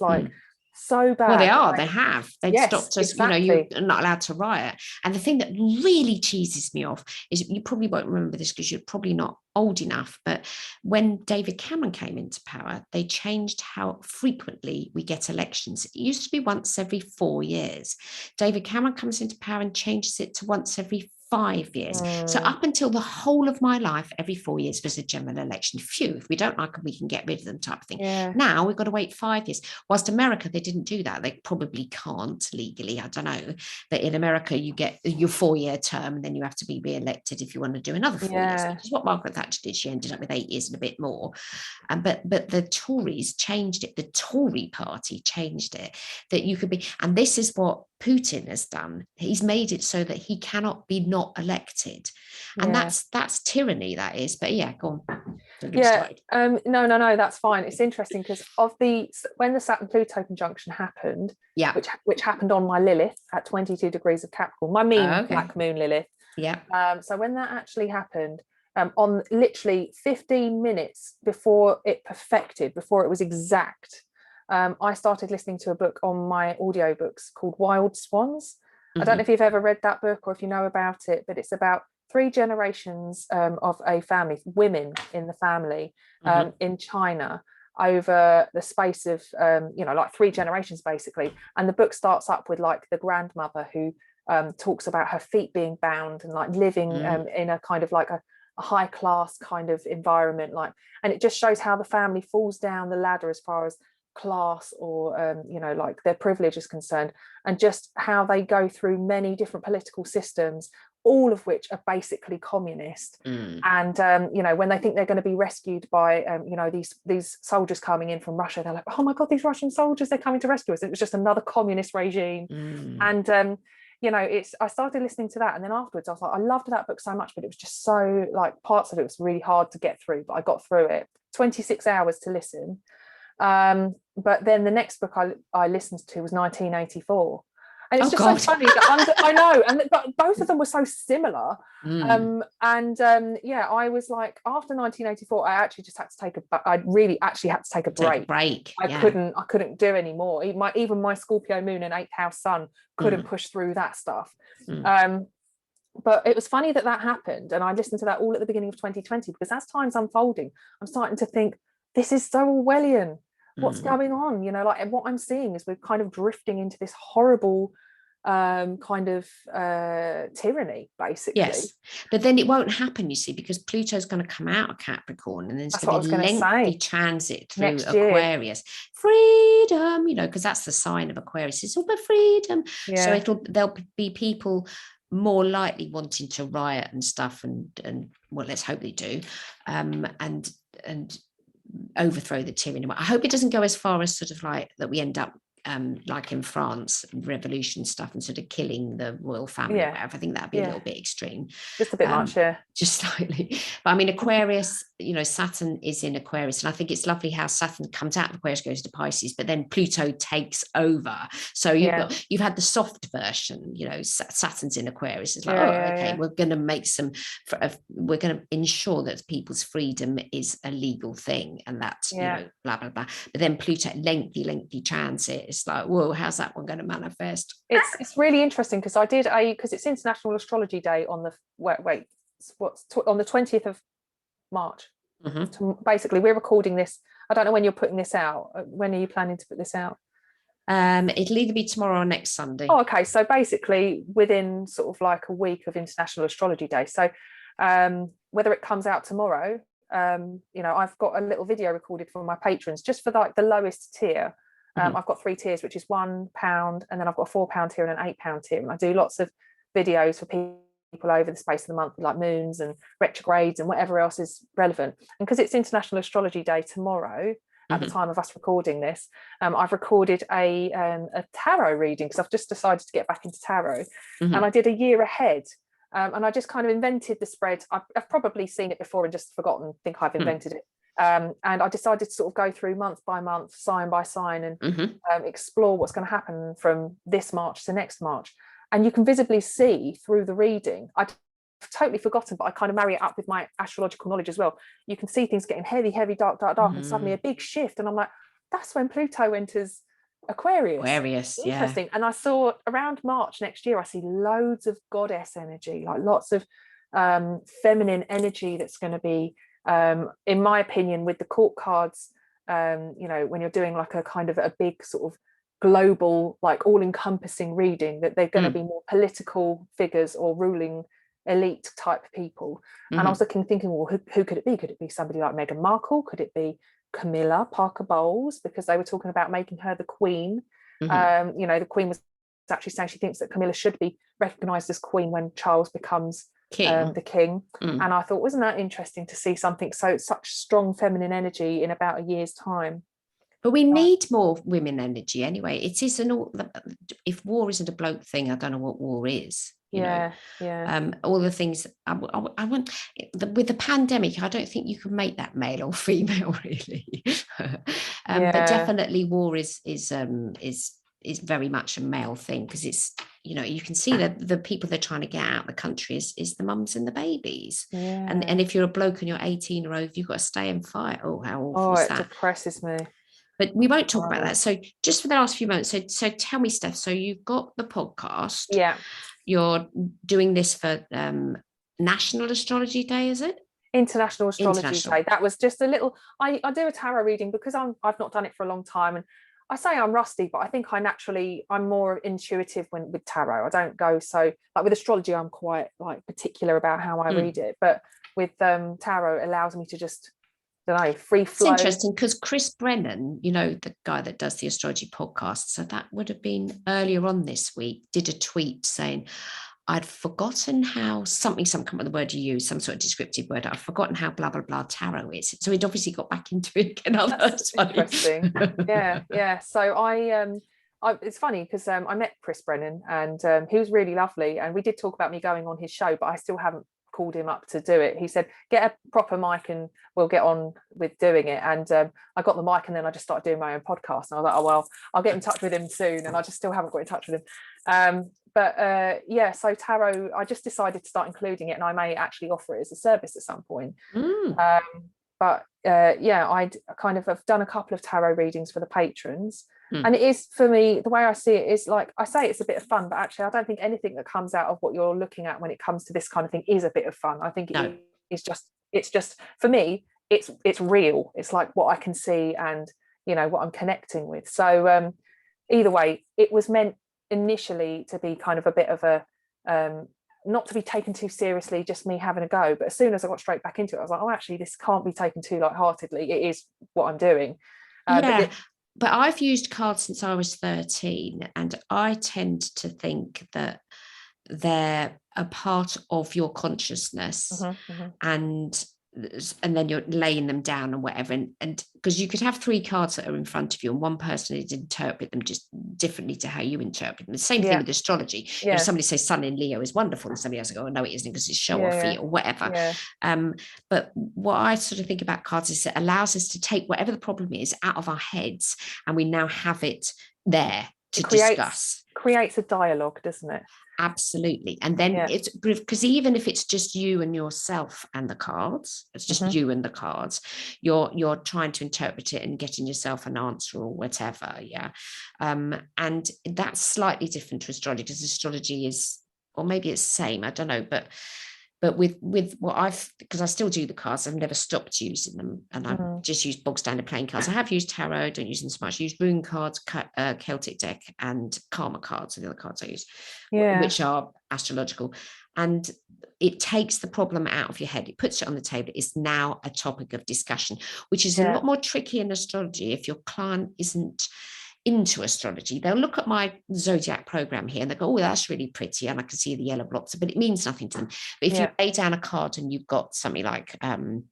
so bad? Well, they are. They have. They've stopped us. Exactly. You're not allowed to riot. And the thing that really cheeses me off is, you probably won't remember this because you're probably not old enough, but when David Cameron came into power, they changed how frequently we get elections. It used to be once every 4 years. David Cameron comes into power and changes it to once every 5 years. So up until the whole of my life, every 4 years was a general election. Phew, if we don't like them, we can get rid of them type of thing. Yeah. Now we've got to wait 5 years. Whilst America, they didn't do that. They probably can't legally, I don't know. But in America, you get your 4-year term and then you have to be re-elected if you want to do another 4 years, which is what Margaret Thatcher did. She ended up with 8 years and a bit more. But the Tories changed it. The Tory party changed it, that you could be, and this is what Putin has done. He's made it so that he cannot be not elected, and that's tyranny, that is. But yeah, go on. No, that's fine. It's interesting because when the Saturn Pluto conjunction happened, which happened on my Lilith at 22 degrees of Capricorn, my mean black moon Lilith. So when that actually happened, on literally 15 minutes before it perfected, before it was exact, I started listening to a book on my audiobooks called Wild Swans. I don't know if you've ever read that book or if you know about it, but it's about 3 generations of a family, women in the family in China over the space of, like 3 generations basically. And the book starts up with like the grandmother who talks about her feet being bound and like living in a kind of like a high class kind of environment, and it just shows how the family falls down the ladder as far as class or like their privilege is concerned, and just how they go through many different political systems, all of which are basically communist. And when they think they're going to be rescued by these soldiers coming in from Russia, they're like, oh my god, these Russian soldiers, they're coming to rescue us. It was just another communist regime. And I started listening to that, and then afterwards I was like, I loved that book so much, but it was just so, like, parts of it was really hard to get through, but I got through it. 26 hours to listen. But then the next book I listened to was 1984, and it's so funny that I know, but both of them were so similar. I was like, after 1984, I actually just had to take I really actually had to take a break. I couldn't do anymore. Even my Scorpio moon and 8th house sun couldn't push through that stuff. But it was funny that happened, and I listened to that all at the beginning of 2020, because as time's unfolding, I'm starting to think, this is so Orwellian. What's going on? And what I'm seeing is we're kind of drifting into this horrible kind of tyranny, basically. Yes, but then it won't happen, you see, because Pluto's going to come out of Capricorn, and then it's going to be lengthy transit through next Aquarius. Freedom, because that's the sign of Aquarius. It's all about freedom. So there'll be people more likely wanting to riot and stuff, and well, let's hope they do, and overthrow the tyranny. I hope it doesn't go as far as sort of like that we end up like in France, revolution stuff, and sort of killing the royal family or whatever. I think that'd be a little bit extreme. Just a bit much, just slightly. But I mean, Aquarius, Saturn is in Aquarius, and I think it's lovely how Saturn comes out of Aquarius, goes to Pisces, but then Pluto takes over. So you've had the soft version, Saturn's in Aquarius. It's like, we're going to make we're going to ensure that people's freedom is a legal thing, and that's blah blah blah. But then Pluto, lengthy transit. It's like, whoa, how's that one going to manifest? It's really interesting, because because it's International Astrology Day on the on the 20th of March. Basically, we're recording this. I don't know when you're putting this out. When are you planning to put this out? It'll either be tomorrow or next Sunday. Oh, okay. So basically within sort of like a week of International Astrology Day. So whether it comes out tomorrow, I've got a little video recorded for my patrons, just for like the lowest tier. I've got 3 tiers, which is £1, and then I've got a £4 tier and an £8 tier, and I do lots of videos for people over the space of the month, like moons and retrogrades and whatever else is relevant. And because it's International Astrology Day tomorrow, at the time of us recording this, I've recorded a tarot reading, because I've just decided to get back into tarot, and I did a year ahead. And I just kind of invented the spread. I've probably seen it before and just forgotten, think I've invented it. And I decided to sort of go through month by month, sign by sign, and explore what's going to happen from this March to next March. And you can visibly see through the reading, I've totally forgotten, but I kind of marry it up with my astrological knowledge as well. You can see things getting heavy, dark, and suddenly a big shift. And I'm like, that's when Pluto enters Aquarius. Interesting. And I saw around March next year, I see loads of goddess energy, like lots of feminine energy that's going to be, in my opinion, with the court cards, when you're doing like a kind of a big sort of global, like all-encompassing reading, that they're going to be more political figures or ruling elite type people. And I was thinking, well, who could it be? Could it be somebody like Meghan Markle? Could it be Camilla Parker Bowles? Because they were talking about making her the Queen. The Queen was actually saying she thinks that Camilla should be recognised as Queen when Charles becomes the king. And I thought, wasn't that interesting to see something such strong feminine energy in about a year's time? But we need more women energy anyway. It isn't all. If war isn't a bloke thing, I don't know what war is. You know, all the things I want with the pandemic. I don't think you can make that male or female really. But definitely, war is very much a male thing, because it's, you can see that the people they're trying to get out of the country is the mums and the babies. And if you're a bloke and you're 18 or over, you've got to stay and fight. Oh, how awful is that? It depresses me. But we won't talk about that. So just for the last few moments, so tell me, Steph, so you've got the podcast. Yeah. You're doing this for National Astrology Day, is it? International Astrology Day. That was just a little, I do a tarot reading because I've not done it for a long time. And I say I'm rusty, but I think I'm more intuitive with tarot. I don't go so, like with astrology, I'm quite like particular about how I read it. But with tarot, it allows me to just, free flow. It's interesting because Chris Brennan, the guy that does the astrology podcast, so that would have been earlier on this week, did a tweet saying, I'd forgotten how something come with the word you use, some sort of descriptive word. I've forgotten how blah, blah, blah tarot is. So he'd obviously got back into it again. That's interesting. Yeah. So it's funny because I met Chris Brennan and he was really lovely. And we did talk about me going on his show, but I still haven't called him up to do it. He said, get a proper mic and we'll get on with doing it. And I got the mic and then I just started doing my own podcast. And I was like, oh, well, I'll get in touch with him soon. And I just still haven't got in touch with him. So tarot, I just decided to start including it, and I may actually offer it as a service at some point. I kind of have done a couple of tarot readings for the patrons. And it is, for me, the way I see it is like, I say it's a bit of fun, but actually I don't think anything that comes out of what you're looking at when it comes to this kind of thing is a bit of fun. I think it's just for me, it's real. It's like what I can see and what I'm connecting with. So either way, it was meant initially to be kind of a bit of a not to be taken too seriously, just me having a go. But as soon as I got straight back into it, I was like, oh, actually this can't be taken too lightheartedly. It is what I'm doing. But I've used cards since I was 13, and I tend to think that they're a part of your consciousness, and then you're laying them down and whatever, and because you could have three cards that are in front of you and one person would interpret them just differently to how you interpret them. The same thing with astrology. If somebody says Sun in Leo is wonderful and somebody else goes, oh no, it isn't because it's show-offy or whatever. But what I sort of think about cards is it allows us to take whatever the problem is out of our heads, and we now have it there to discuss. Creates a dialogue, doesn't it? Absolutely. And then it's because even if it's just you and yourself and the cards, it's just you and the cards, you're trying to interpret it and getting yourself an answer or whatever. And that's slightly different to astrology, because astrology is, or maybe it's the same, I don't know, but with what because I still do the cards, I've never stopped using them, and I've just used bog standard playing cards. I have used tarot, don't use them so much. I use rune cards, Celtic deck, and karma cards are the other cards I use, which are astrological. And it takes the problem out of your head. It puts it on the table. It's now a topic of discussion, which is a lot more tricky in astrology if your client isn't into astrology. They'll look at my zodiac program here and they go, oh, that's really pretty, and I can see the yellow blocks, but it means nothing to them. But if you lay down a card and you've got something like I'm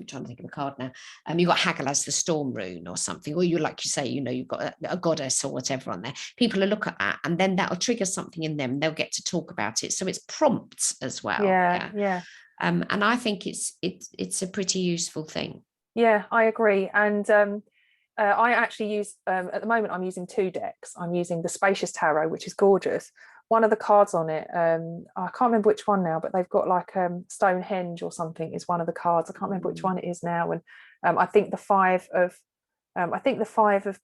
trying to think of a card now, you've got Haggle as the storm rune or something, or you, like you say, you've got a goddess or whatever on there, people will look at that and then that'll trigger something in them. They'll get to talk about it, so it's prompts as well. And I think it's a pretty useful thing. I agree. And I actually use, at the moment, I'm using two decks. I'm using the Spacious Tarot, which is gorgeous. One of the cards on it, I can't remember which one now, but they've got like Stonehenge or something is one of the cards. I can't remember which one it is now. And I think the Five of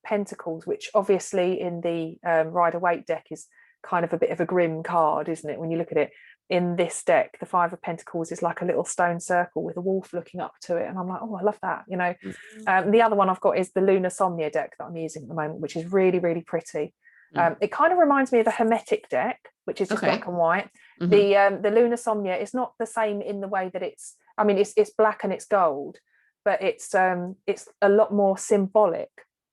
Pentacles, which obviously in the Rider-Waite deck is kind of a bit of a grim card, isn't it? When you look at it, in this deck, the Five of Pentacles is like a little stone circle with a wolf looking up to it, and I'm like, oh, I love that. The other one I've got is the Lunar Somnia deck that I'm using at the moment, which is really, really pretty. It kind of reminds me of the Hermetic deck, which is just black and white. The Lunasomnia is not the same in the way that it's black and it's gold, but it's a lot more symbolic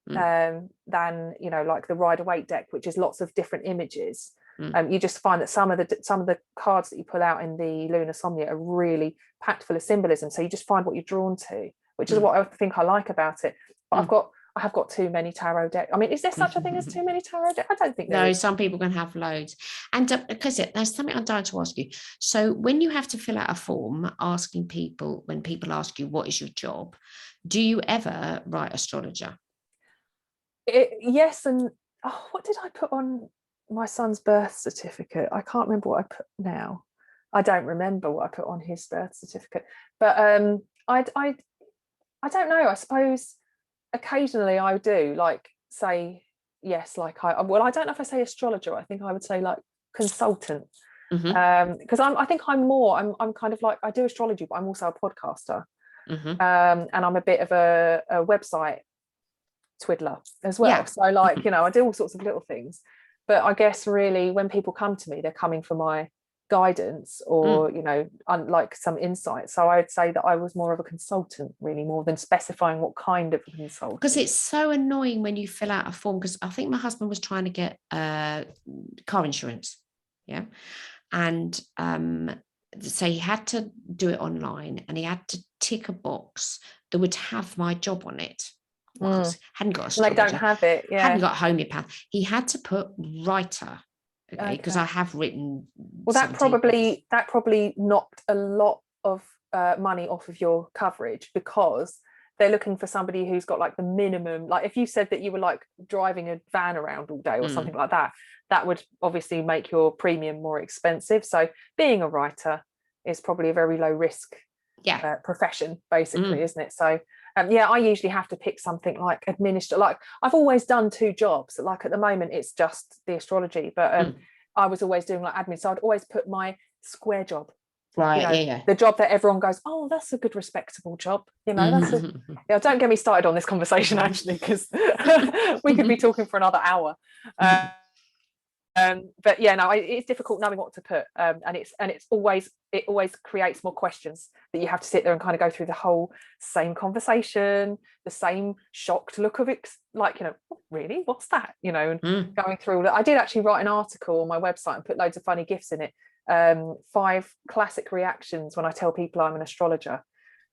than like the Rider-Waite deck, which is lots of different images. You just find that some of the cards that you pull out in the Lunasomnia are really packed full of symbolism, so you just find what you're drawn to, which is what I think I like about it. But I have got too many tarot decks. I mean, is there such a thing as too many tarot decks? I don't think there is. Some people can have loads. And because there's something I'm dying to ask you. So when you have to fill out a form asking people, when people ask you what is your job, do you ever write astrologer? Yes, and what did I put on my son's birth certificate? I can't remember what I put now. I don't remember what I put on his birth certificate, but I don't know. I suppose occasionally I do like say yes, like I don't know if I say astrologer. I think I would say like consultant, because I think I'm kind of like, I do astrology, but I'm also a podcaster, and I'm a bit of a website twiddler as well. So like I do all sorts of little things, but I guess really when people come to me, they're coming for my guidance or like some insight. So I would say that I was more of a consultant, really, more than specifying what kind of consultant. Because it's so annoying when you fill out a form, because I think my husband was trying to get car insurance, and so he had to do it online, and he had to tick a box that would have my job on it. Hadn't got astrologer, they don't have it, hadn't got homeopath. He had to put writer, because I have written. Well, that probably knocked a lot of money off of your coverage, because they're looking for somebody who's got like the minimum. Like if you said that you were like driving a van around all day or something like that, that would obviously make your premium more expensive. So being a writer is probably a very low risk profession, basically, isn't it? So I usually have to pick something like like I've always done two jobs. Like at the moment it's just the astrology, but I was always doing like admin, so I'd always put my square job, the job that everyone goes, oh, that's a good respectable job, that's don't get me started on this conversation actually, because we could be talking for another hour. But it's difficult knowing what to put, and it always creates more questions that you have to sit there and kind of go through the whole same conversation, the same shocked look of it, like really, what's that, and going through that. I did actually write an article on my website and put loads of funny gifs in it, 5 classic reactions when I tell people I'm an astrologer.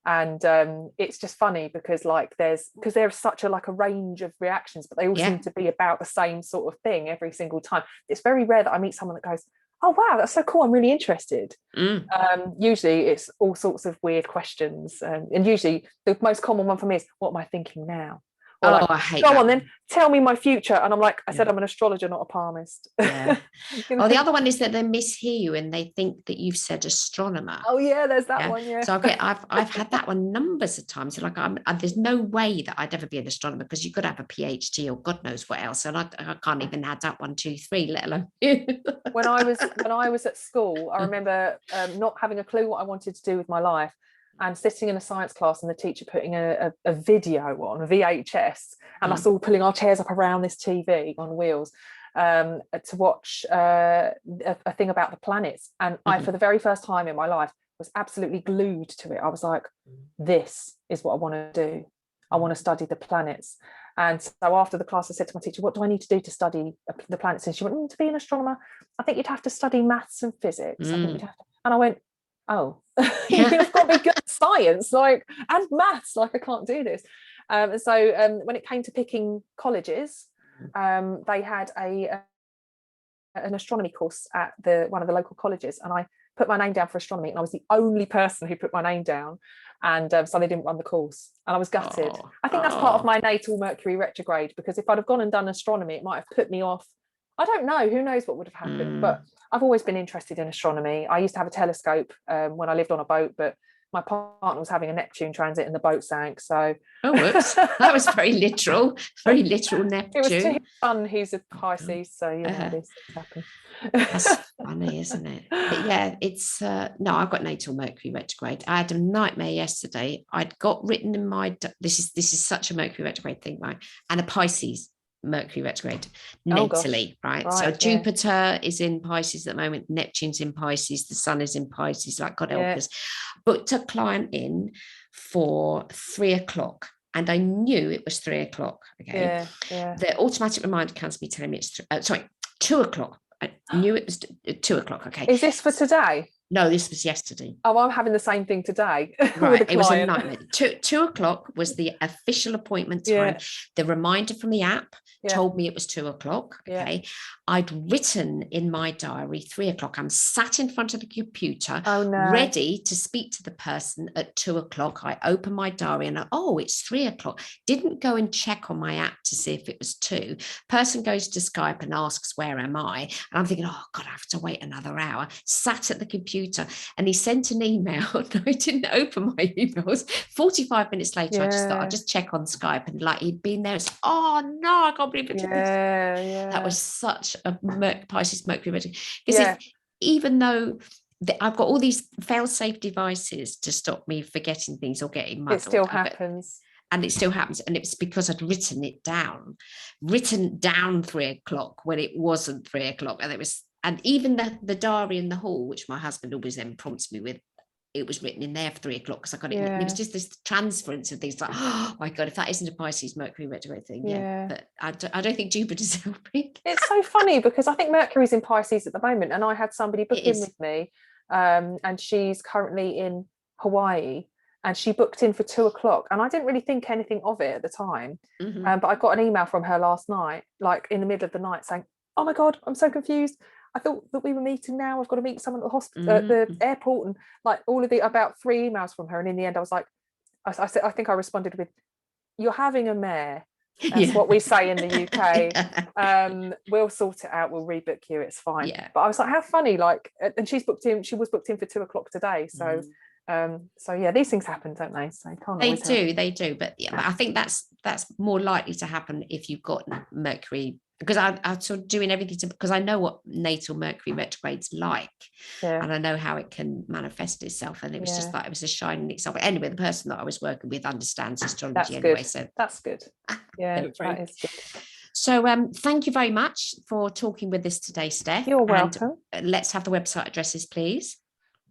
And it's just funny because there's such a range of reactions, but they all seem to be about the same sort of thing every single time. It's very rare that I meet someone that goes, oh wow, that's so cool, I'm really interested. Usually it's all sorts of weird questions, and usually the most common one for me is, what am I thinking now? Or I hate go that. on then, tell me my future. And I'm like, I said I'm an astrologer, not a palmist. Oh, the other one is that they mishear you and they think that you've said astronomer. Oh yeah, there's that one. Yeah. So I've had that one numbers of times. Like there's no way that I'd ever be an astronomer, because you could have a PhD or God knows what else, and I can't even add that 1, 2, 3, let alone. when I was at school, I remember not having a clue what I wanted to do with my life, and sitting in a science class and the teacher putting a video on a VHS, and us all pulling our chairs up around this TV on wheels to watch a thing about the planets. And I, for the very first time in my life, was absolutely glued to it. I was like, this is what I want to do. I want to study the planets. And so after the class, I said to my teacher, what do I need to do to study the planets? And she went, to be an astronomer, I think you'd have to study maths and physics. I think you'd have to. And I went, oh, you've got to be good at science, and maths, I can't do this. And so when it came to picking colleges, they had an astronomy course at one of the local colleges, and I put my name down for astronomy, and I was the only person who put my name down, and so they didn't run the course, and I was gutted. I think that's part of my natal Mercury retrograde, because if I'd have gone and done astronomy, it might have put me off. I don't know, who knows what would have happened, but I've always been interested in astronomy. I used to have a telescope when I lived on a boat, but my partner was having a Neptune transit and the boat sank. So whoops, that was very literal Neptune. It was to his son, he's a Pisces, so these things happen. That's funny, isn't it? But yeah, it's no, I've got natal Mercury retrograde. I had a nightmare yesterday. I'd got written in my this is such a Mercury retrograde thing, right? And a Pisces Mercury retrograde Oh gosh. natally, right? So Right, yeah. Jupiter is in Pisces at the moment, Neptune's in Pisces, the sun is in Pisces, like God help Yeah. us. Booked a client in for 3 o'clock, and I knew it was 3 o'clock. Okay. Yeah, yeah. The automatic reminder comes me telling me it's 2 o'clock. I knew it was 2 o'clock. Okay. Is this for today? No, this was yesterday. Oh, I'm having the same thing today with a Right, it was a client. nightmare. 2 o'clock was the official appointment time. Yeah, The reminder from the app yeah, told me it was 2 o'clock. yeah. Okay. I'd written in my diary 3 o'clock. I'm sat in front of the computer, Oh no. ready to speak to the person at 2 o'clock. I open my diary and it's 3 o'clock. Didn't go and check on my app to see if it was 2. Person goes to Skype and asks, where am I? And I'm thinking, oh God, I have to wait another hour. Sat at the computer, and he sent an email. And I didn't open my emails. 45 minutes later, I just thought I'd just check on Skype, and like he'd been there. It's, oh no, I can't believe it did this. Yeah. That was such a Pisces Mercury retrograde. Yeah. Even though I've got all these fail-safe devices to stop me forgetting things or getting muddled, It still happens. and it still happens. And it's because I'd written down 3 o'clock when it wasn't 3 o'clock. And even the diary in the hall, which my husband always then prompts me with, it was written in there for 3 o'clock because I got it. Yeah. And it was just this transference of things like, oh my God, if that isn't a Pisces Mercury retrograde thing, yeah. But I don't think Jupiter's helping. It's so funny because I think Mercury's in Pisces at the moment, and I had somebody book in with me, and she's currently in Hawaii, and she booked in for 2 o'clock, and I didn't really think anything of it at the time. But I got an email from her last night, like in the middle of the night, saying, oh my God, I'm so confused. I thought that we were meeting now. I've got to meet someone at the hospital, at the airport, and like about 3 emails from her. And in the end, I was like, I said, I think I responded with, "You're having a mare." That's what we say in the UK. We'll sort it out. We'll rebook you. It's fine. Yeah. But I was like, how funny! Like, and she's booked in. She was booked in for 2 o'clock today. So, so yeah, these things happen, don't they? So you can't always help. They do. But yeah, I think that's more likely to happen if you've got Mercury, because I'm sort of doing everything because I know what natal Mercury retrograde's like, and I know how it can manifest itself. And it was just like, it was a shining example. Anyway, the person that I was working with understands astrology anyway. So that's good. Yeah, that is good. So thank you very much for talking with us today, Steph. You're welcome. And let's have the website addresses, please.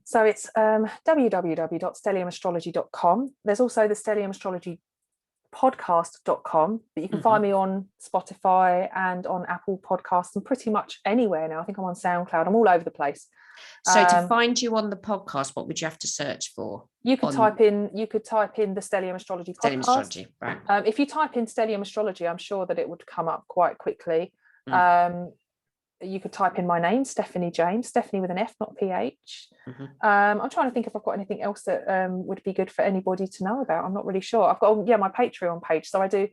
So it's www.stelliumastrology.com. There's also the Stellium Astrology podcast.com, but you can find me on Spotify and on Apple Podcasts and pretty much anywhere now. I think I'm on SoundCloud. I'm all over the place. So to find you on the podcast, what would you have to search for? You could type in the Stellium Astrology podcast. Stellium Astrology, right. If you type in Stellium Astrology, I'm sure that it would come up quite quickly. You could type in my name, Stefanie James, Stefanie with an F, not PH. I'm trying to think if I've got anything else that would be good for anybody to know about. I'm not really sure. I've got my Patreon page. So I do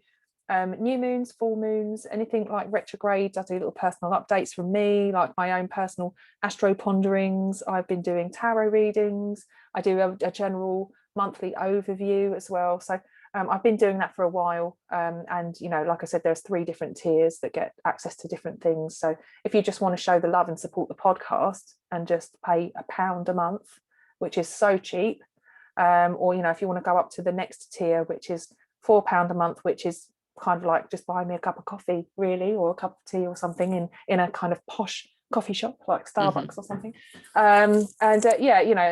new moons, full moons, anything like retrogrades. I do little personal updates from me, like my own personal astro ponderings. I've been doing tarot readings. I do a general monthly overview as well. So I've been doing that for a while, and like I said, there's 3 different tiers that get access to different things. So if you just want to show the love and support the podcast and just pay £1 a month, which is so cheap, or if you want to go up to the next tier, which is £4 a month, which is kind of like just buy me a cup of coffee really, or a cup of tea or something in a kind of posh coffee shop like Starbucks or something, and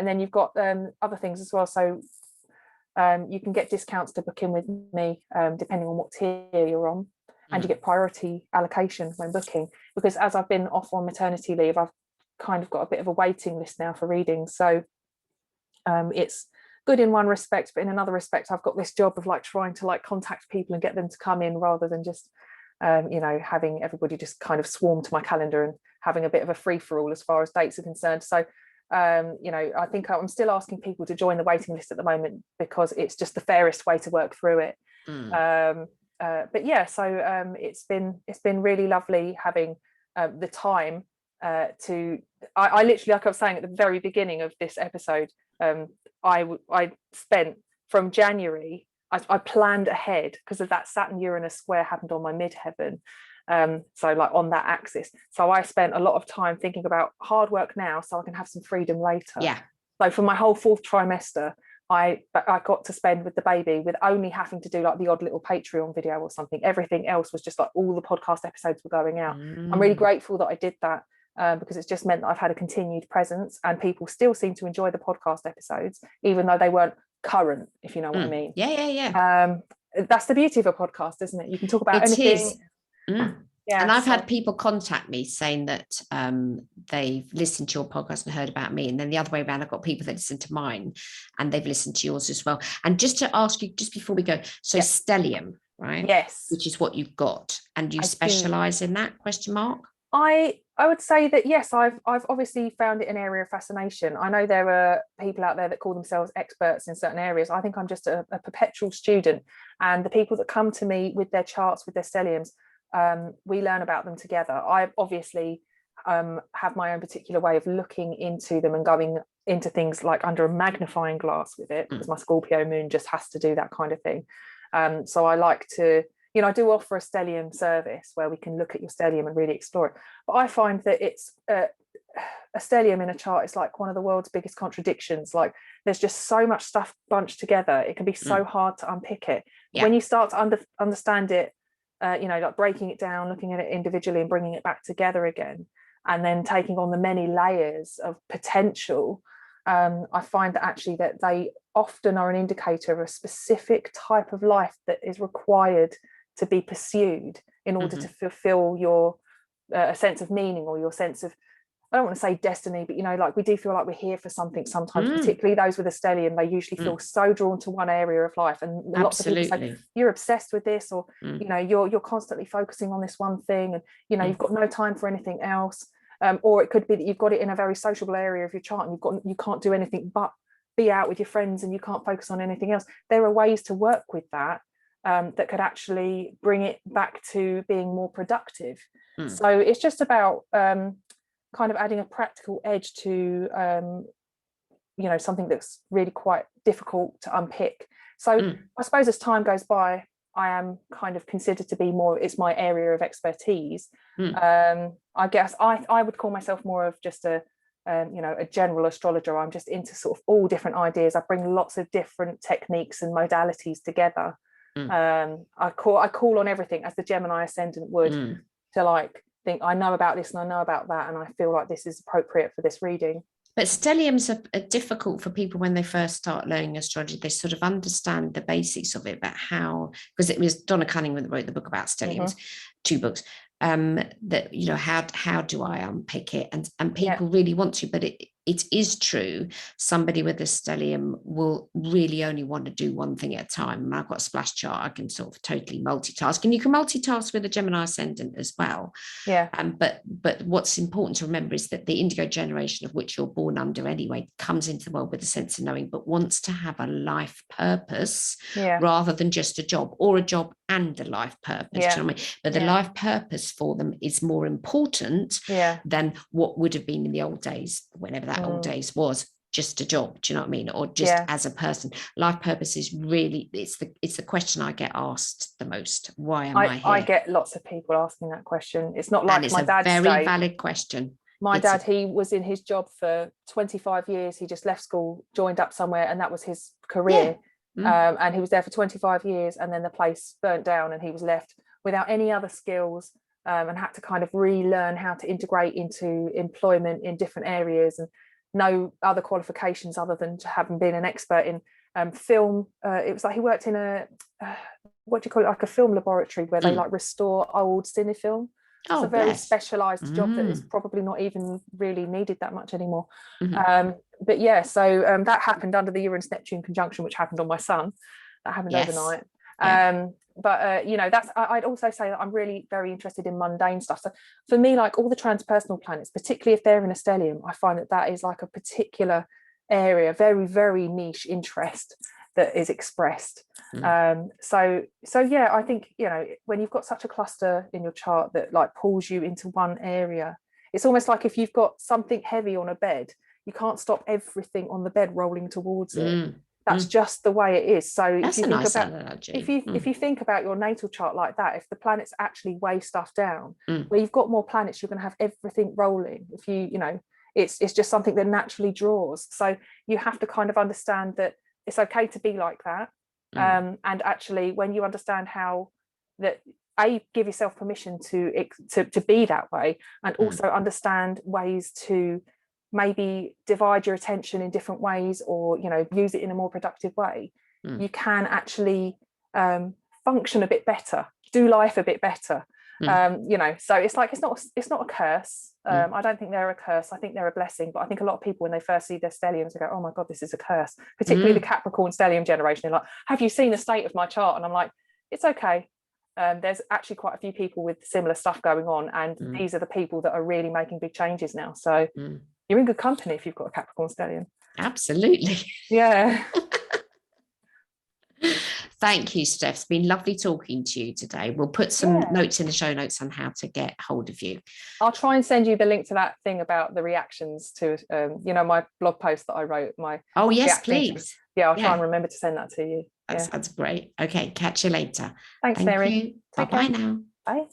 then you've got other things as well. So you can get discounts to book in with me, depending on what tier you're on, and you get priority allocation when booking, because as I've been off on maternity leave, I've kind of got a bit of a waiting list now for readings. So it's good in one respect, but in another respect, I've got this job of like trying to like contact people and get them to come in, rather than just having everybody just kind of swarm to my calendar and having a bit of a free-for-all as far as dates are concerned. So I think I'm still asking people to join the waiting list at the moment, because it's just the fairest way to work through it. But yeah, so it's been really lovely having the time I literally, like I was saying at the very beginning of this episode, I spent from January, I planned ahead because of that Saturn Uranus square happened on my midheaven. So like on that axis. So I spent a lot of time thinking about hard work now so I can have some freedom later. Yeah. So for my whole 4th trimester, I got to spend with the baby, with only having to do like the odd little Patreon video or something. Everything else was just like all the podcast episodes were going out. I'm really grateful that I did that, because it's just meant that I've had a continued presence, and people still seem to enjoy the podcast episodes, even though they weren't current, if you know what I mean. Yeah. That's the beauty of a podcast, isn't it? You can talk about It anything. is. Yeah, and I've had people contact me saying that they've listened to your podcast and heard about me, and then the other way around, I've got people that listen to mine and they've listened to yours as well. And just to ask you, just before we go, so stellium, right? Yes. Which is what you've got, and you specialize in that, question mark? I would say that yes, I've obviously found it an area of fascination. I know there are people out there that call themselves experts in certain areas. I think I'm just a perpetual student, and the people that come to me with their charts, with their stelliums, we learn about them together. I obviously have my own particular way of looking into them and going into things like under a magnifying glass with it, because my Scorpio moon just has to do that kind of thing. So I like to, I do offer a stellium service where we can look at your stellium and really explore it. But I find that it's a stellium in a chart is like one of the world's biggest contradictions. Like, there's just so much stuff bunched together. It can be so hard to unpick it. When you start to understand it, like breaking it down, looking at it individually and bringing it back together again, and then taking on the many layers of potential, I find that actually that they often are an indicator of a specific type of life that is required to be pursued in order to fulfill your a sense of meaning, or your sense of, I don't want to say destiny, but like we do feel like we're here for something sometimes, particularly those with a stellium. They usually feel so drawn to one area of life, and lots of people say you're obsessed with this, or you're constantly focusing on this one thing, and you've got no time for anything else. Or it could be that you've got it in a very sociable area of your chart, and you can't do anything but be out with your friends, and you can't focus on anything else. There are ways to work with that that could actually bring it back to being more productive. So it's just about kind of adding a practical edge to something that's really quite difficult to unpick. So I suppose as time goes by, I am kind of considered to be more, it's my area of expertise. I guess I would call myself more of just a general astrologer. I'm just into sort of all different ideas. I bring lots of different techniques and modalities together. I call on everything, as the Gemini ascendant would, to like think, I know about this and I know about that, and I feel like this is appropriate for this reading. But stelliums are difficult for people when they first start learning astrology. They sort of understand the basics of it, but how, because it was Donna Cunningham that wrote the book about stelliums, 2 books, that how do I unpick it, and people really want to, but it is true, somebody with a stellium will really only want to do one thing at a time. And I've got a splash chart, I can sort of totally multitask, and you can multitask with a Gemini ascendant as well. But what's important to remember is that the indigo generation, of which you're born under anyway, comes into the world with a sense of knowing, but wants to have a life purpose rather than just a job, or a job and a life purpose. Do you know what I mean? But the life purpose for them is more important than what would have been in the old days, whenever that old days was, just a job. Do you know what I mean? Or just as a person. Life purpose is really, it's the question I get asked the most. Why am I here? I get lots of people asking that question. It's not like, and it's my dad's a very valid question. My dad, he was in his job for 25 years. He just left school, joined up somewhere, and that was his career. And he was there for 25 years, and then the place burnt down, and he was left without any other skills, and had to kind of relearn how to integrate into employment in different areas, and no other qualifications other than to having been an expert in film. It was like he worked in a what do you call it, like a film laboratory where they like restore old cinefilm. It's a very specialized job that is probably not even really needed that much anymore. But yeah, so that happened under the Uranus Neptune conjunction, which happened on my son. That happened overnight. But that's, I'd also say that I'm really very interested in mundane stuff. So for me, like all the transpersonal planets, particularly if they're in a stellium, I find that is like a particular area, very, very niche interest that is expressed. So yeah, I think, when you've got such a cluster in your chart that like pulls you into one area, it's almost like if you've got something heavy on a bed, you can't stop everything on the bed rolling towards it. That's just the way it is. So that's if you think nice about analogy. If you think about your natal chart like that, if the planets actually weigh stuff down, where you've got more planets, you're going to have everything rolling. If it's just something that naturally draws. So you have to kind of understand that it's okay to be like that. And actually, when you understand how that, give yourself permission to be that way, and also understand ways to maybe divide your attention in different ways, or use it in a more productive way, you can actually function a bit better, do life a bit better. So it's like, it's not a curse. I don't think they're a curse. I think they're a blessing. But I think a lot of people, when they first see their stelliums, they go, oh my God, this is a curse. Particularly the Capricorn stellium generation. They're like, have you seen the state of my chart? And I'm like, it's okay. There's actually quite a few people with similar stuff going on, and these are the people that are really making big changes now. So you're in good company if you've got a Capricorn stellium. Absolutely. Yeah. Thank you, Steph. It's been lovely talking to you today. We'll put some notes in the show notes on how to get hold of you. I'll try and send you the link to that thing about the reactions to, my blog post that I wrote. Oh, yes, please. I'll try and remember to send that to you. That sounds great. Okay, catch you later. Thanks, Thank Mary. you. Bye-bye now. Bye.